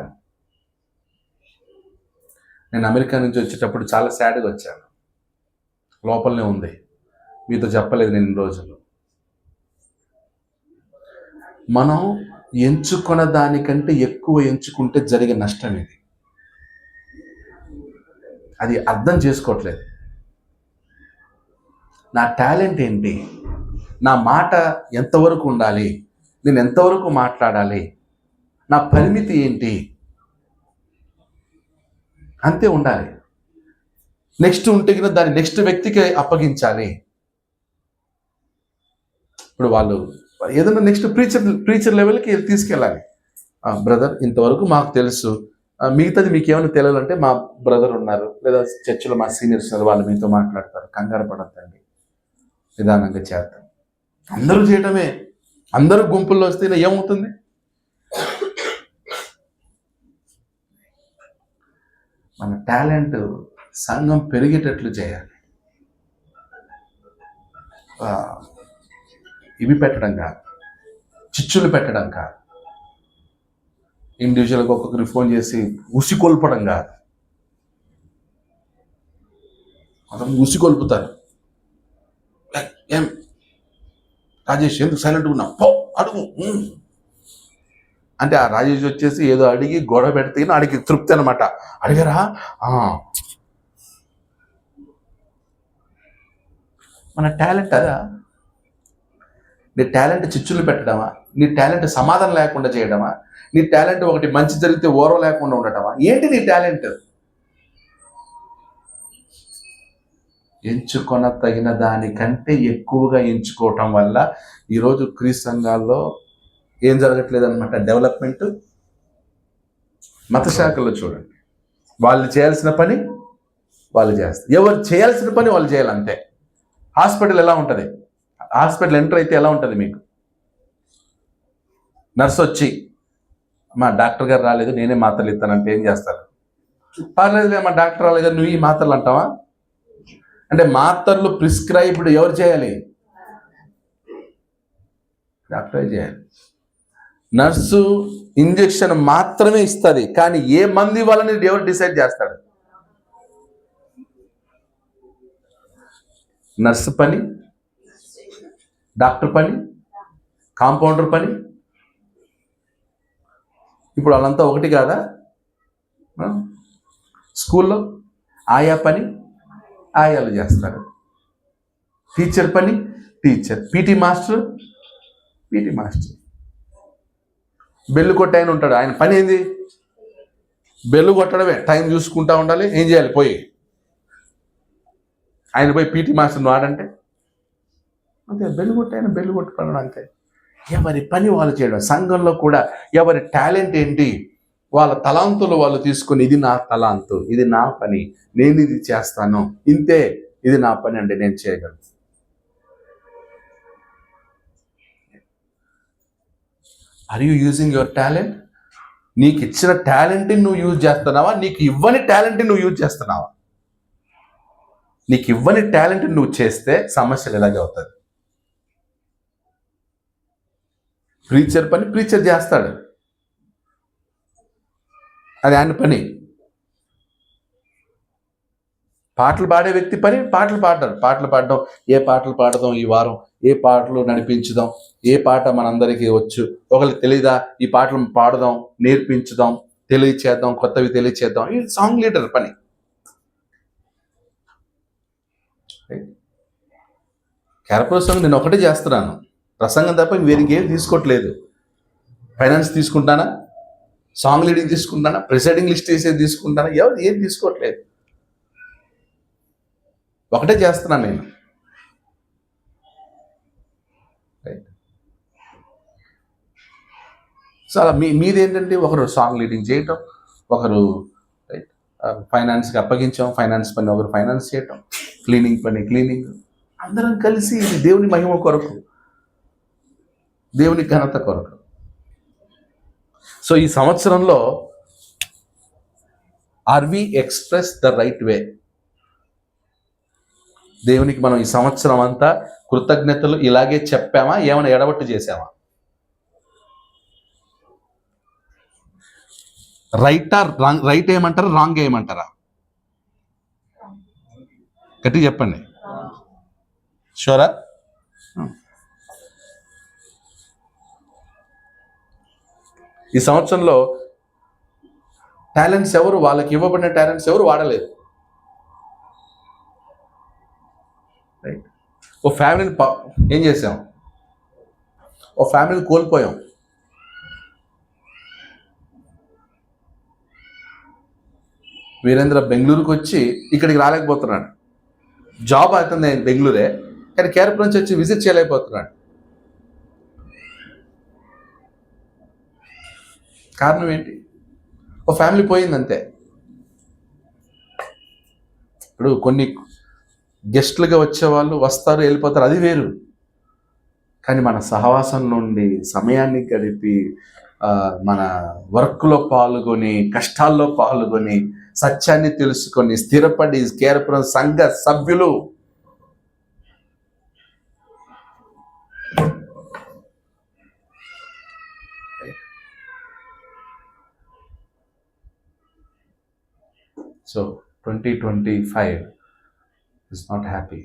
నేను అమెరికా నుంచి వచ్చేటప్పుడు చాలా సాడ్గా వచ్చాను. లోపలనే ఉంది, మీతో చెప్పలేదు నేను ఇన్ని రోజులు. మనం ఎంచుకున్న దానికంటే ఎక్కువ ఎంచుకుంటే జరిగే నష్టం ఇది. అది అర్థం చేసుకోవట్లేదు. నా టాలెంట్ ఏంటి, నా మాట ఎంతవరకు ఉండాలి, నేను ఎంతవరకు మాట్లాడాలి, నా పరిమితి ఏంటి, అంతే ఉండాలి. నెక్స్ట్ ఉంటే దాన్ని నెక్స్ట్ వ్యక్తికి అప్పగించాలి. ఇప్పుడు వాళ్ళు ఏదైనా నెక్స్ట్ ప్రీచర్ లెవెల్కి తీసుకెళ్ళాలి. బ్రదర్ ఇంతవరకు మాకు తెలుసు, మిగతాది మీకు ఏమైనా తెలియాలంటే మా బ్రదర్ ఉన్నారు, లేదా చర్చిలో మా సీనియర్స్ ఉన్నారు, వాళ్ళు మీతో మాట్లాడతారు, కంగారు పడద్దండి, నిదానంగా చేద్దాం. అందరూ చేయటమే, అందరూ గుంపుల్లో వస్తే ఏమవుతుంది? మన టాలెంట్ సంఘం పెరిగేటట్లు చేయాలి. ఇవి పెట్టడం కాదు, చిచ్చులు పెట్టడం కాదు, ఇండివిజువల్గా ఒక్కొక్కరికి ఫోన్ చేసి ఉసికొల్పడం కాదు. కొంతమంది ఉసికొల్పుతారు. ఏం రాజేష్ ఎందుకు సైలెంట్గా ఉన్నావు, పో అడుగు అంటే ఆ రాజేష్ వచ్చేసి ఏదో అడిగి గొడవ పెడితే అడిగి తృప్తి అనమాట. అడిగారా? మన టాలెంట్ అదా? నీ టాలెంట్ చిచ్చులు పెట్టడమా? నీ టాలెంట్ సమాధానం లేకుండా చేయడమా? నీ టాలెంట్ ఒకటి మంచి జరిగితే ఓరవ లేకుండా ఉండటమా? ఏంటి నీ టాలెంట్? ఎంచుకొన తగిన దానికంటే ఎక్కువగా ఎంచుకోవటం వల్ల ఈరోజు క్రీస్తు సంఘాల్లో ఏం జరగట్లేదు అనమాట, డెవలప్మెంట్. మత శాఖల్లో చూడండి, వాళ్ళు చేయాల్సిన పని వాళ్ళు చేస్తారు, ఎవరు చేయాల్సిన పని వాళ్ళు చేయాలంతే. హాస్పిటల్ ఎలా ఉంటుంది? హాస్పిటల్ ఎంటర్ అయితే ఎలా ఉంటుంది? మీకు నర్స్ వచ్చి మా డాక్టర్ గారు రాలేదు నేనే మాత్రలు ఇస్తానంటే ఏం చేస్తారు? పర్లేదులే మా డాక్టర్ రాలేదు నువ్వు ఈ మాత్రలు అంటావా? అంటే మాత్రలు ప్రిస్క్రైబ్డ్ ఎవరు చేయాలి? డాక్టరే చేయాలి. నర్సు ఇంజెక్షన్ మాత్రమే ఇస్తుంది, కానీ ఏ మంది వాళ్ళని ఎవరు డిసైడ్ చేస్తాడు? నర్సు పని, డాక్టర్ పని, కాంపౌండర్ పని. ఇప్పుడు వాళ్ళంతా ఒకటి కాదా? స్కూల్లో ఆయా పని ఆయాలు చేస్తారు. టీచర్ పని టీచర్, పీటీ మాస్టర్ బెల్లు కొట్టి ఆయన ఉంటాడు. ఆయన పని ఏంది? బెల్లు కొట్టడమే. టైం చూసుకుంటా ఉండాలి. ఏం చేయాలి? ఆయన పోయి పీటీ మాస్టర్ని వాడంటే అంతే. బెల్లు కొట్టుకోవడం అంతే. ఎవరి పని వాళ్ళు చేయడం. సంఘంలో కూడా ఎవరి టాలెంట్ ఏంటి, వాళ్ళ తలాంతులు వాళ్ళు తీసుకొని, ఇది నా తలాంతు, ఇది నా పని, నేను ఇది చేస్తాను, ఇంతే, ఇది నా పని అంటే నేను చేయగలను. Are you using your talent? నీకు ఇచ్చిన టాలెంట్ని నువ్వు యూజ్ చేస్తున్నావా? నీకు ఇవ్వని టాలెంట్ని నువ్వు యూజ్ చేస్తున్నావా? నీకు ఇవ్వని టాలెంట్ని నువ్వు చేస్తే సమస్యలు ఇలాగే అవుతుంది. ప్రీచర్ పని ప్రీచర్ చేస్తాడు, అది ఆయన పని. పాటలు పాడే వ్యక్తి పని పాటలు పాడడం. ఏ పాటలు పాడదాం ఈ వారం, ఏ పాటలు నడిపించుదాం, ఏ పాట మనందరికీ వచ్చు, ఒకరికి తెలీదా, ఈ పాటలు పాడదాం, నేర్పించుదాం, తెలియచేద్దాం, కొత్తవి తెలియచేద్దాం. ఈ సాంగ్ లీడర్ పని. క్యారప్రోసం నేను ఒకటే చేస్తున్నాను, ప్రసంగం తప్ప వేరే ఏం తీసుకోవట్లేదు. ఫైనాన్స్ తీసుకుంటానా, సాంగ్ లీడింగ్ తీసుకుంటానా, ప్రిసైడింగ్ లిస్ట్ వేసేది తీసుకుంటానా, ఎవరు ఏం తీసుకోవట్లేదు. ఒకటే చేస్తున్నాను నేను. సో అలా మీదేంటంటే ఒకరు సాంగ్ లీడింగ్ చేయటం, ఒకరు ఫైనాన్స్కి అప్పగించాం, ఫైనాన్స్ పని ఒకరు ఫైనాన్స్ చేయటం, క్లీనింగ్ పని క్లీనింగ్. అందరం కలిసి ఇది దేవుని మహిమ కొరకు, దేవుని ఘనత కొరకు. సో ఈ సంవత్సరంలో are we express the right way? దేవునికి మనం ఈ సంవత్సరం అంతా కృతజ్ఞతలు ఇలాగే చెప్పామా? ఏమైనా ఎడబట్టు చేసామా? రైట్ ఏమంటారా, రాంగ్ ఏమంటారా? గట్టిగా చెప్పండి. షూరా? ఈ సంవత్సరంలో టాలెంట్స్ ఎవరు, వాళ్ళకి ఇవ్వబడిన టాలెంట్స్ ఎవరు వాడలేదు. ఓ ఫ్యామిలీని ఏం చేసాం? ఓ ఫ్యామిలీని కోల్పోయాం. వీరేంద్ర బెంగళూరుకి వచ్చి ఇక్కడికి రాలేకపోతున్నాడు. జాబ్ అవుతుంది బెంగళూరే, కానీ కేరళ నుంచి వచ్చి విజిట్ చేయలేకపోతున్నాడు. కారణం ఏంటి? ఓ ఫ్యామిలీ పోయిందంతే. ఇప్పుడు కొన్ని గెస్ట్లుగా వచ్చేవాళ్ళు వస్తారు, వెళ్ళిపోతారు, అది వేరు. కానీ మన సహవాసం నుండి సమయాన్ని గడిపి, మన వర్క్లో పాల్గొని, కష్టాల్లో పాల్గొని, సత్యాన్ని తెలుసుకొని స్థిరపడి కేరపురం సంఘ సభ్యులు సో 2025 is not happy.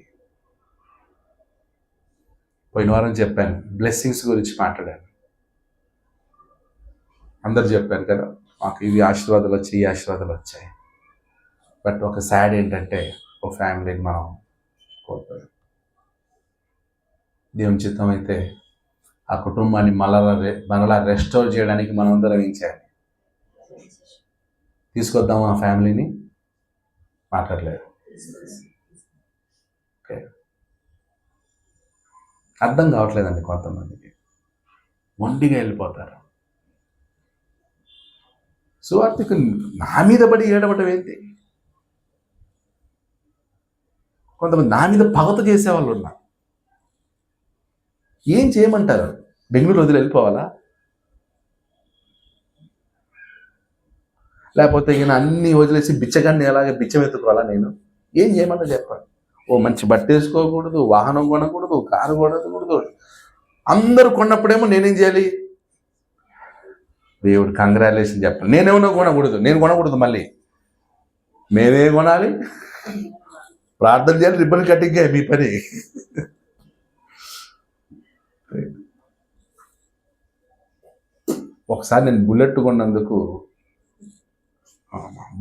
పోయిన వారం చెప్పాను, బ్లెస్సింగ్స్ గురించి మాట్లాడాను. అందరు చెప్పాను కదా, మాకు ఇవి ఆశీర్వాదాలు వచ్చాయి, ఈ ఆశీర్వాదాలు వచ్చాయి. బట్ ఒక సాడ్ ఏంటంటే ఒక ఫ్యామిలీని మనం కోల్పోయాం. దేవుని చిత్తం అయితే ఆ కుటుంబాన్ని మరలా రెస్టోర్ చేయడానికి మనం అందరం ఏం చేయాలి? తీసుకొద్దాము ఆ ఫ్యామిలీని. మాట్లాడలేదు. ఓకే, అర్థం కావట్లేదండి కొంతమందికి. మొండిగా వెళ్ళిపోతారు. సువార్తికు నా మీద పడి ఏడవటం ఏంటి? కొంతమంది నా మీద పగత చేసేవాళ్ళు ఉన్నారు. ఏం చేయమంటారు? బెంగళూరు వదిలి వెళ్ళిపోవాలా? లేకపోతే ఈయన అన్నీ వదిలేసి బిచ్చగాన్ని ఎలాగే బిచ్చం ఎత్తుకోవాలా? నేను ఏం చేయమంటా చెప్పండి. ఓ మంచి బట్ట వేసుకోకూడదు, వాహనం కొనకూడదు, కారు కొనకూడదు. అందరూ కొన్నప్పుడేమో నేనేం చేయాలి? దేవుడు కంగ్రాచులేషన్ చెప్పాలి. నేనేమన్నా కొనకూడదు, నేను కొనకూడదు. మళ్ళీ మేమే కొనాలి, ప్రార్థన చేయాలి, రిబ్బన్ కటింగే మీ పని. ఒకసారి నేను బుల్లెట్ కొన్నందుకు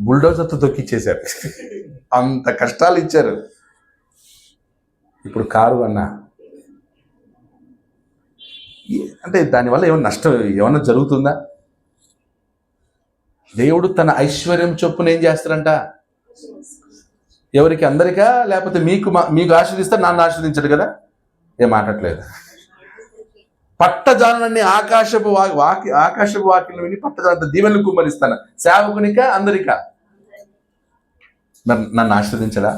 బుల్డోజర్తో తొక్కిచ్చేశారు. అంత కష్టాలు ఇచ్చారు. ఇప్పుడు కారు అన్నా అంటే దానివల్ల ఏమైనా నష్టం ఏమన్నా జరుగుతుందా? దేవుడు తన ఐశ్వర్యం చొప్పున ఏం చేస్తారంట? ఎవరికి? అందరికా? లేకపోతే మీకు ఆశీర్దిస్తే నన్ను ఆశీర్దించడు కదా? ఏం మాట్లాడలేదు. పట్టజాలన్నీ ఆకాశపు వాక్యం విని పట్టజాలంత దీవెనలు కుమ్మరిస్తాను. సేవకునికా అందరికా? నన్ను ఆశీర్దించడా?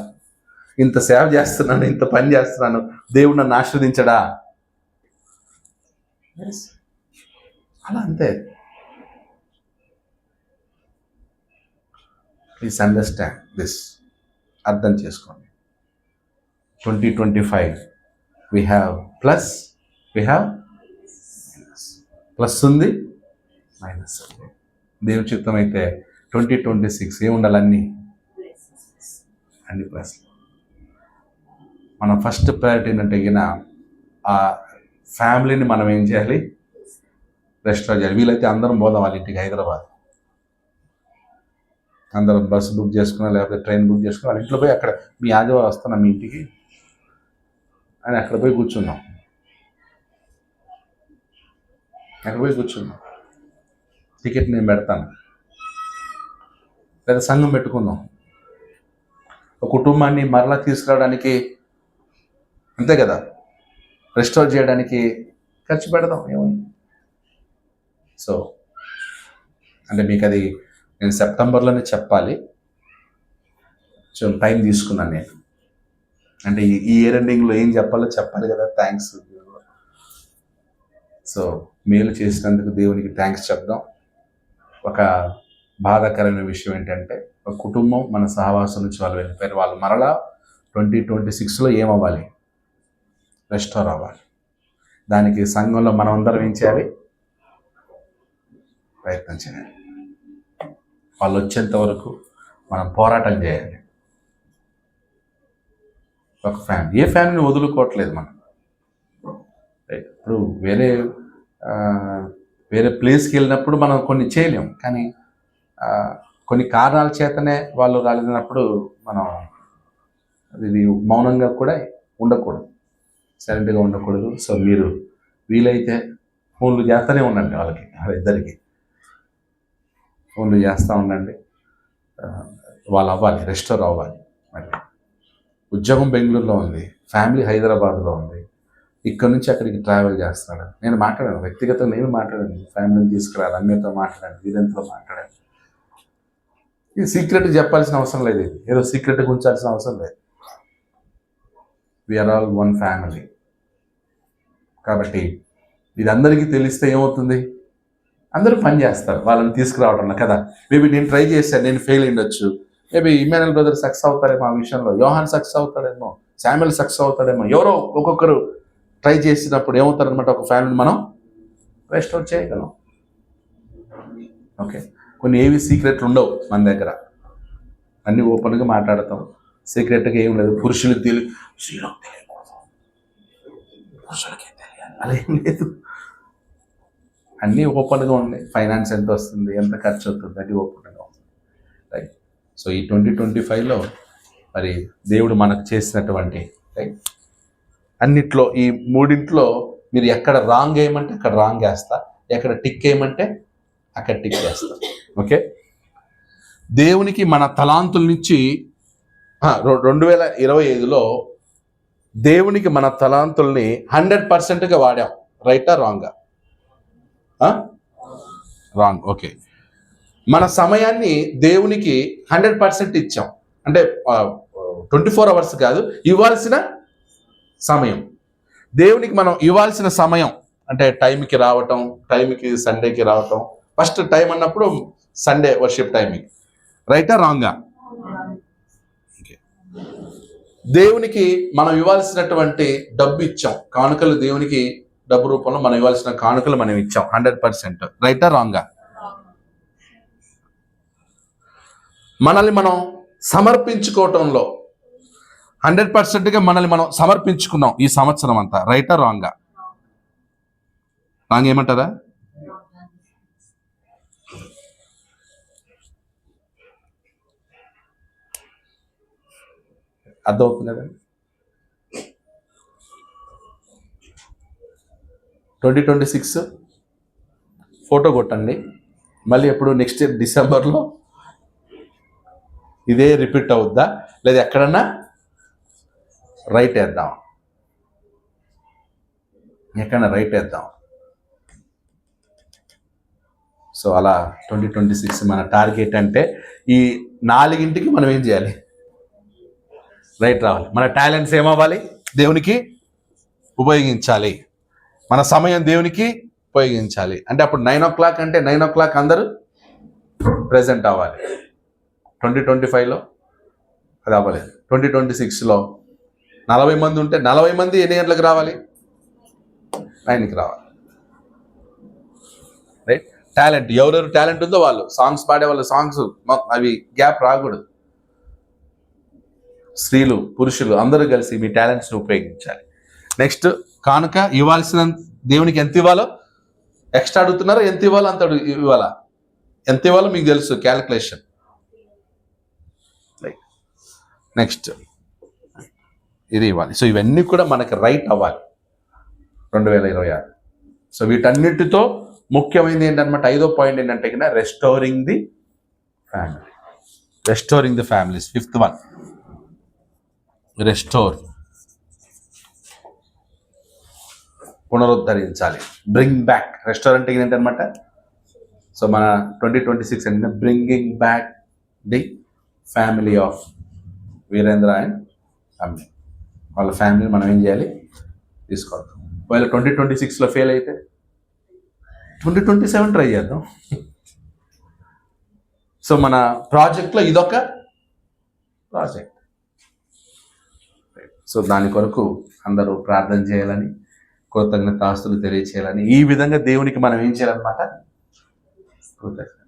ఇంత సేవ చేస్తున్నాను, ఇంత పని చేస్తున్నాను, దేవుడు నన్ను ఆశీర్దించడా? అలా అంతే. Please understand this. అర్థం చేసుకోండి. 2025 we have plus, we have minus. Plus ఉంది, మైనస్ ఉంది. దేవుని చిత్తం అయితే 2026 ఏముండాలి? అన్ని ప్లస్. మనం ఫస్ట్ ప్రయారిటీ ఏంటంటే ఆ ఫ్యామిలీని మనం ఏం చేయాలి? రెస్టారెంట్ చేయాలి. వీలైతే అందరం పోదాం వాళ్ళ ఇంటికి, హైదరాబాద్. అందరం బస్సు బుక్ చేసుకున్నా లేకపోతే ట్రైన్ బుక్ చేసుకుని వాళ్ళ ఇంట్లో పోయి అక్కడ మీ ఆదివారం వస్తున్నా మీ ఇంటికి అని అక్కడ పోయి కూర్చున్నాం. టికెట్ నేను పెడతాను, లేదా సంఘం పెట్టుకుందాం. ఒక కుటుంబాన్ని మరలా తీసుకురావడానికి, అంతే కదా, రెస్టోర్ చేయడానికి ఖర్చు పెడదాం. ఏముంది? సో అంటే మీకు అది నేను సెప్టెంబర్లోనే చెప్పాలి. సో టైం తీసుకున్నాను నేను. అంటే ఈ ఇయర్ ఎండింగ్లో ఏం చెప్పాలి కదా. థ్యాంక్స్. సో మేలు చేసినందుకు దేవునికి థ్యాంక్స్ చెప్దాం. ఒక బాధాకరమైన విషయం ఏంటంటే, ఒక కుటుంబం మన సహవాసం నుంచి వాళ్ళు వెళ్ళిపోయారు. వాళ్ళు మరలా 2026లో ఏమవ్వాలి? రెస్టోర్ అవ్వాలి. దానికి సంఘంలో మనం అందరం ఏం చేయాలి? ప్రయత్నం చేయాలి. వాళ్ళు వచ్చేంత వరకు మనం పోరాటం చేయాలి. ఒక ఫ్యామిలీ, ఏ ఫ్యామిలీని వదులుకోవట్లేదు మనం. ఇప్పుడు వేరే ప్లేస్కి వెళ్ళినప్పుడు మనం కొన్ని చేయలేం, కానీ కొన్ని కారణాల చేతనే వాళ్ళు రాలేనప్పుడు మనం ఇది మౌనంగా కూడా ఉండకూడదు, సైలెంట్గా ఉండకూడదు. సో మీరు వీలైతే ఫోన్లు చేస్తూనే ఉండండి వాళ్ళిద్దరికి ఫోన్లు చేస్తూ ఉండండి. వాళ్ళు అవ్వాలి, రెస్టోర్ అవ్వాలి. మరి ఉద్యోగం బెంగళూరులో ఉంది, ఫ్యామిలీ హైదరాబాద్లో ఉంది, ఇక్కడ నుంచి అక్కడికి ట్రావెల్ చేస్తున్నాడు. నేను మాట్లాడాను, వ్యక్తిగతంగా నేను మాట్లాడాను. ఫ్యామిలీని తీసుకురాలి, అమ్మతో మాట్లాడాను, వీరంతో మాట్లాడాను. ఇది సీక్రెట్ చెప్పాల్సిన అవసరం లేదు, ఇది ఏదో సీక్రెట్గా ఉంచాల్సిన అవసరం లేదు. We are all one family. కాబట్టి ఇది అందరికీ తెలిస్తే ఏమవుతుంది? అందరూ పని చేస్తారు వాళ్ళని తీసుకురావడంలో కదా. మేబీ నేను ట్రై చేశాను, నేను ఫెయిల్ అయ్యొచ్చు. మేబీ ఇమానుయల్ బ్రదర్ సక్సెస్ అవుతారేమో ఆ విషయంలో, యోహాన్ సక్సెస్ అవుతాడేమో, శామ్యుయల్ సక్సెస్ అవుతాడేమో. ఎవరో ఒక్కొక్కరు ట్రై చేసినప్పుడు ఏమవుతారనమాట, ఒక ఫ్యామిలీని మనం రెస్టోర్ చేయగలం. ఓకే, కొన్ని ఏవి సీక్రెట్లు ఉండవు మన దగ్గర, అన్నీ ఓపెన్గా మాట్లాడతాం. సీక్రెట్గా ఏం లేదు. పురుషులకి స్త్రీలకు తెలియకూడదు, పురుషులకి తెలియాలి అలా ఏం లేదు. అన్నీ ఓపెన్గా ఉన్నాయి. ఫైనాన్స్ ఎంత వస్తుంది, ఎంత ఖర్చు అవుతుంది, అది ఓపెన్గా ఉంది. రైట్. సో ఈ 2025లో మరి దేవుడు మనకు చేసినటువంటి రైట్ అన్నిట్లో, ఈ మూడింట్లో మీరు ఎక్కడ రాంగ్ వేయమంటే అక్కడ రాంగ్ వేస్తా, ఎక్కడ టిక్ వేయమంటే అక్కడ టిక్ వేస్తా. ఓకే, దేవునికి మన తలాంతుల నుంచి 2025లో దేవునికి మన తలాంతుల్ని 100%గా వాడాం. రైటా రాంగా? రాంగ్. ఓకే, మన సమయాన్ని దేవునికి 100% ఇచ్చాం. అంటే 24 hours కాదు, ఇవ్వాల్సిన సమయం. దేవునికి మనం ఇవ్వాల్సిన సమయం అంటే టైంకి రావటం, టైంకి సండేకి రావటం. ఫస్ట్ టైం అన్నప్పుడు సండే వర్షిప్ టైమింగ్. రైటా రాంగా? ఓకే, దేవునికి మనం ఇవ్వాల్సినటువంటి డబ్బు ఇచ్చాం, కానుకలు. దేవునికి డబ్బు రూపంలో మనం ఇవ్వాల్సిన కానుకలు మనం ఇచ్చాం 100%. రైటా రాంగా? మనల్ని మనం సమర్పించుకోవటంలో 100%గా మనల్ని మనం సమర్పించుకున్నాం ఈ సంవత్సరం అంతా. రైటా రాంగా? రాంగ్ ఏమంటారా? అర్థమవుతుంది కదండి. 2026 ఫోటో కొట్టండి. మళ్ళీ ఎప్పుడు నెక్స్ట్ ఇయర్ డిసెంబర్లో ఇదే రిపీట్ అవుద్దా, లేదా ఎక్కడన్నా రైట్ వేద్దాం, ఎక్కడన్నా రైట్ వేద్దాం. సో అలా 2026 మన టార్గెట్ అంటే ఈ 4ంటికి మనం ఏం చేయాలి, రైట్ రావాలి. మన టాలెంట్స్ ఏమవ్వాలి, దేవునికి ఉపయోగించాలి. మన సమయం దేవునికి ఉపయోగించాలి. అంటే అప్పుడు 9 o'clock అంటే 9 o'clock అందరూ ప్రజెంట్ అవ్వాలి. 2025లో అది అవ్వలేదు. 2026లో 40 మంది ఉంటే 40 మంది ఎన్ని గంటలకు రావాలి, 9కి రావాలి. రైట్. టాలెంట్ ఎవరెవరు టాలెంట్ ఉందో వాళ్ళు సాంగ్స్ పాడే వాళ్ళ సాంగ్స్ అవి గ్యాప్ రాకూడదు. స్త్రీలు పురుషులు అందరూ కలిసి మీ టాలెంట్స్ని ఉపయోగించాలి. నెక్స్ట్ కానుక ఇవ్వాల్సిన దేవునికి ఎంత ఇవ్వాలో, ఎక్స్ట్రా అడుగుతున్నారో ఎంత ఇవ్వాలో అంత ఇవ్వాలా, ఎంత ఇవ్వాలో మీకు తెలుసు క్యాలిక్యులేషన్. నెక్స్ట్ ఇది ఇవ్వాలి. సో ఇవన్నీ కూడా మనకి రైట్ అవ్వాలి 2026. సో వీటన్నిటితో ముఖ్యమైనది ఏంటన్నమాట, 5వ పాయింట్ ఏంటంటే కన్నా restoring the family. Restoring the families. 5th one, restore, పునరుద్ధరించాలి, బ్రింగ్ బ్యాక్. రెస్టారెంట్ ఏంటనమాట, సో మన 2026 అంటే bringing back the family of Virendra and Ammi. వాళ్ళ ఫ్యామిలీ మనం ఏం చేయాలి, తీసుకోవాలి. ఒకవేళ 2026లో ఫెయిల్ అయితే 2027 ట్రై చేద్దాం. సో మన ప్రాజెక్ట్లో ఇదొక ప్రాజెక్ట్. సో దాని కొరకు అందరూ ప్రార్థన చేయాలని, కృతజ్ఞతాస్తులు తెలియచేయాలని, ఈ విధంగా దేవునికి మనం ఏం చేయాలన్నమాట, కృతజ్ఞత.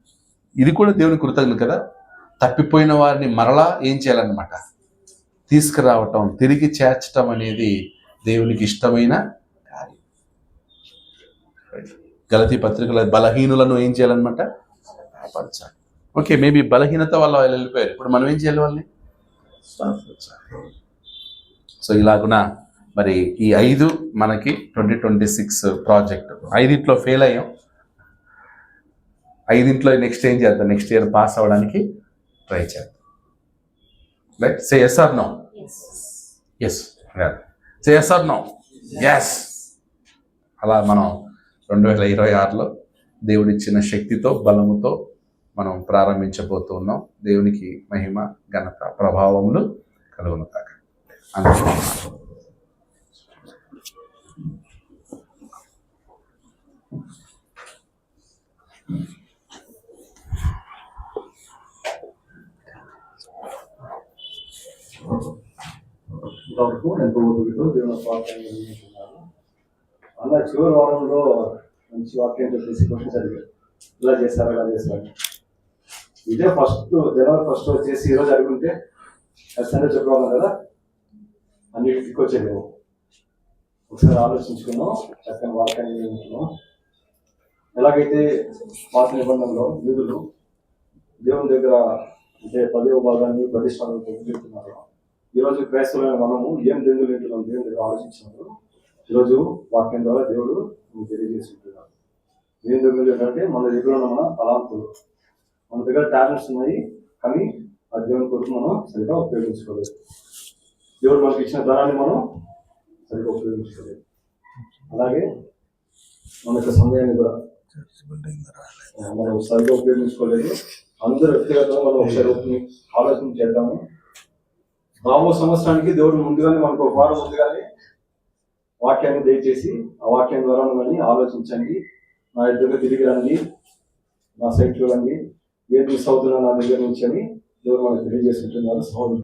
ఇది కూడా దేవునికి కృతజ్ఞత కదా. తప్పిపోయిన వారిని మరలా ఏం చేయాలన్నమాట, తీసుకురావటం, తిరిగి చేర్చటం అనేది దేవునికి ఇష్టమైన కార్యం. గలతీ పత్రికల బలహీనులను ఏం చేయాలన్నమాట, కాపాడాలి. ఓకే, మేబీ బలహీనత వల్ల వాళ్ళు వెళ్ళిపోయారు, ఇప్పుడు మనం ఏం చేయాలి, వాళ్ళని స్థాపించాలి. సో ఇలాగున మరి ఈ 5 మనకి 2026 ప్రాజెక్ట్. 5ట్లో ఫెయిల్ అయ్యాం, 5ట్లో నెక్స్ట్ ఏం చేద్దాం, నెక్స్ట్ ఇయర్ పాస్ అవ్వడానికి ట్రై చేద్దాం. Right. Say yes or no. Yes. Say yes or no. Yes. అలా మనం 2026లో దేవుడిచ్చిన శక్తితో, బలముతో మనం ప్రారంభించబోతూ ఉన్నాం. దేవునికి మహిమ, ఘనత, ప్రభావములు కలుగును కాక. ఇంతవరకు ఎంతో ఓపికతో దేవుని వాక్యాన్ని నిర్మించుకున్నారు. అలా చివరి వారంలో మంచి వాక్యం చెప్పేసి క్వశ్చన్స్ అడిగారు, ఇలా చేస్తారు, ఇలా చేస్తారు. ఇదే జనవరి 1 వచ్చేసి ఈరోజు అడుగుంటే ఖచ్చితంగా చెప్పేవాళ్ళం కదా, అన్నిటికి వచ్చేదేమో. ఒకసారి ఆలోచించుకున్నాం, చక్కని వాక్యాన్ని నిర్మించుకున్నాం. ఎలాగైతే పాత నిబంధనలో యూదులు దేవుని దగ్గర అంటే 10వ భాగాన్ని ప్రతిష్టాలను చెప్తున్నారు, ఈరోజు క్రైస్తవులైన మనము ఏం దెంగులు వింటున్నాం దేవుని దగ్గర ఆలోచించినప్పుడు ఈరోజు వాక్యం ద్వారా దేవుడు మీకు తెలియజేసి ఉంటున్నాడు. ఏం దెంగులు ఏంటంటే మన దగ్గర ఉన్న మన తలాంతులు, మన దగ్గర టాలెంట్స్ ఉన్నాయి, కానీ ఆ దేవుని కొరకు మనం సరిగా ఉపయోగించుకోలేదు. దేవుడు మనకి ఇచ్చిన ధనాన్ని మనం సరిగా ఉపయోగించుకోలేదు. అలాగే మన యొక్క సమయాన్ని కూడా మనం సరిగా ఉపయోగించుకోలేదు. అందరూ వ్యక్తిగతంగా మనం ఒకసారి ఆలోచన చేద్దాము. రాబో సంవత్సరానికి దేవుడు ముందుగానే మనకు ఒక వారం ముందుగానే వాక్యాన్ని దయచేసి ఆ వాక్యం ద్వారా మిమ్మల్ని ఆలోచించండి, నా దగ్గర తిరిగి రండి, నా సైట్ చూడండి, ఏది మిస్ అవుతున్నా నా దగ్గర నుంచి అని దేవుడు మనకు తెలియజేస్తుంటున్నారు.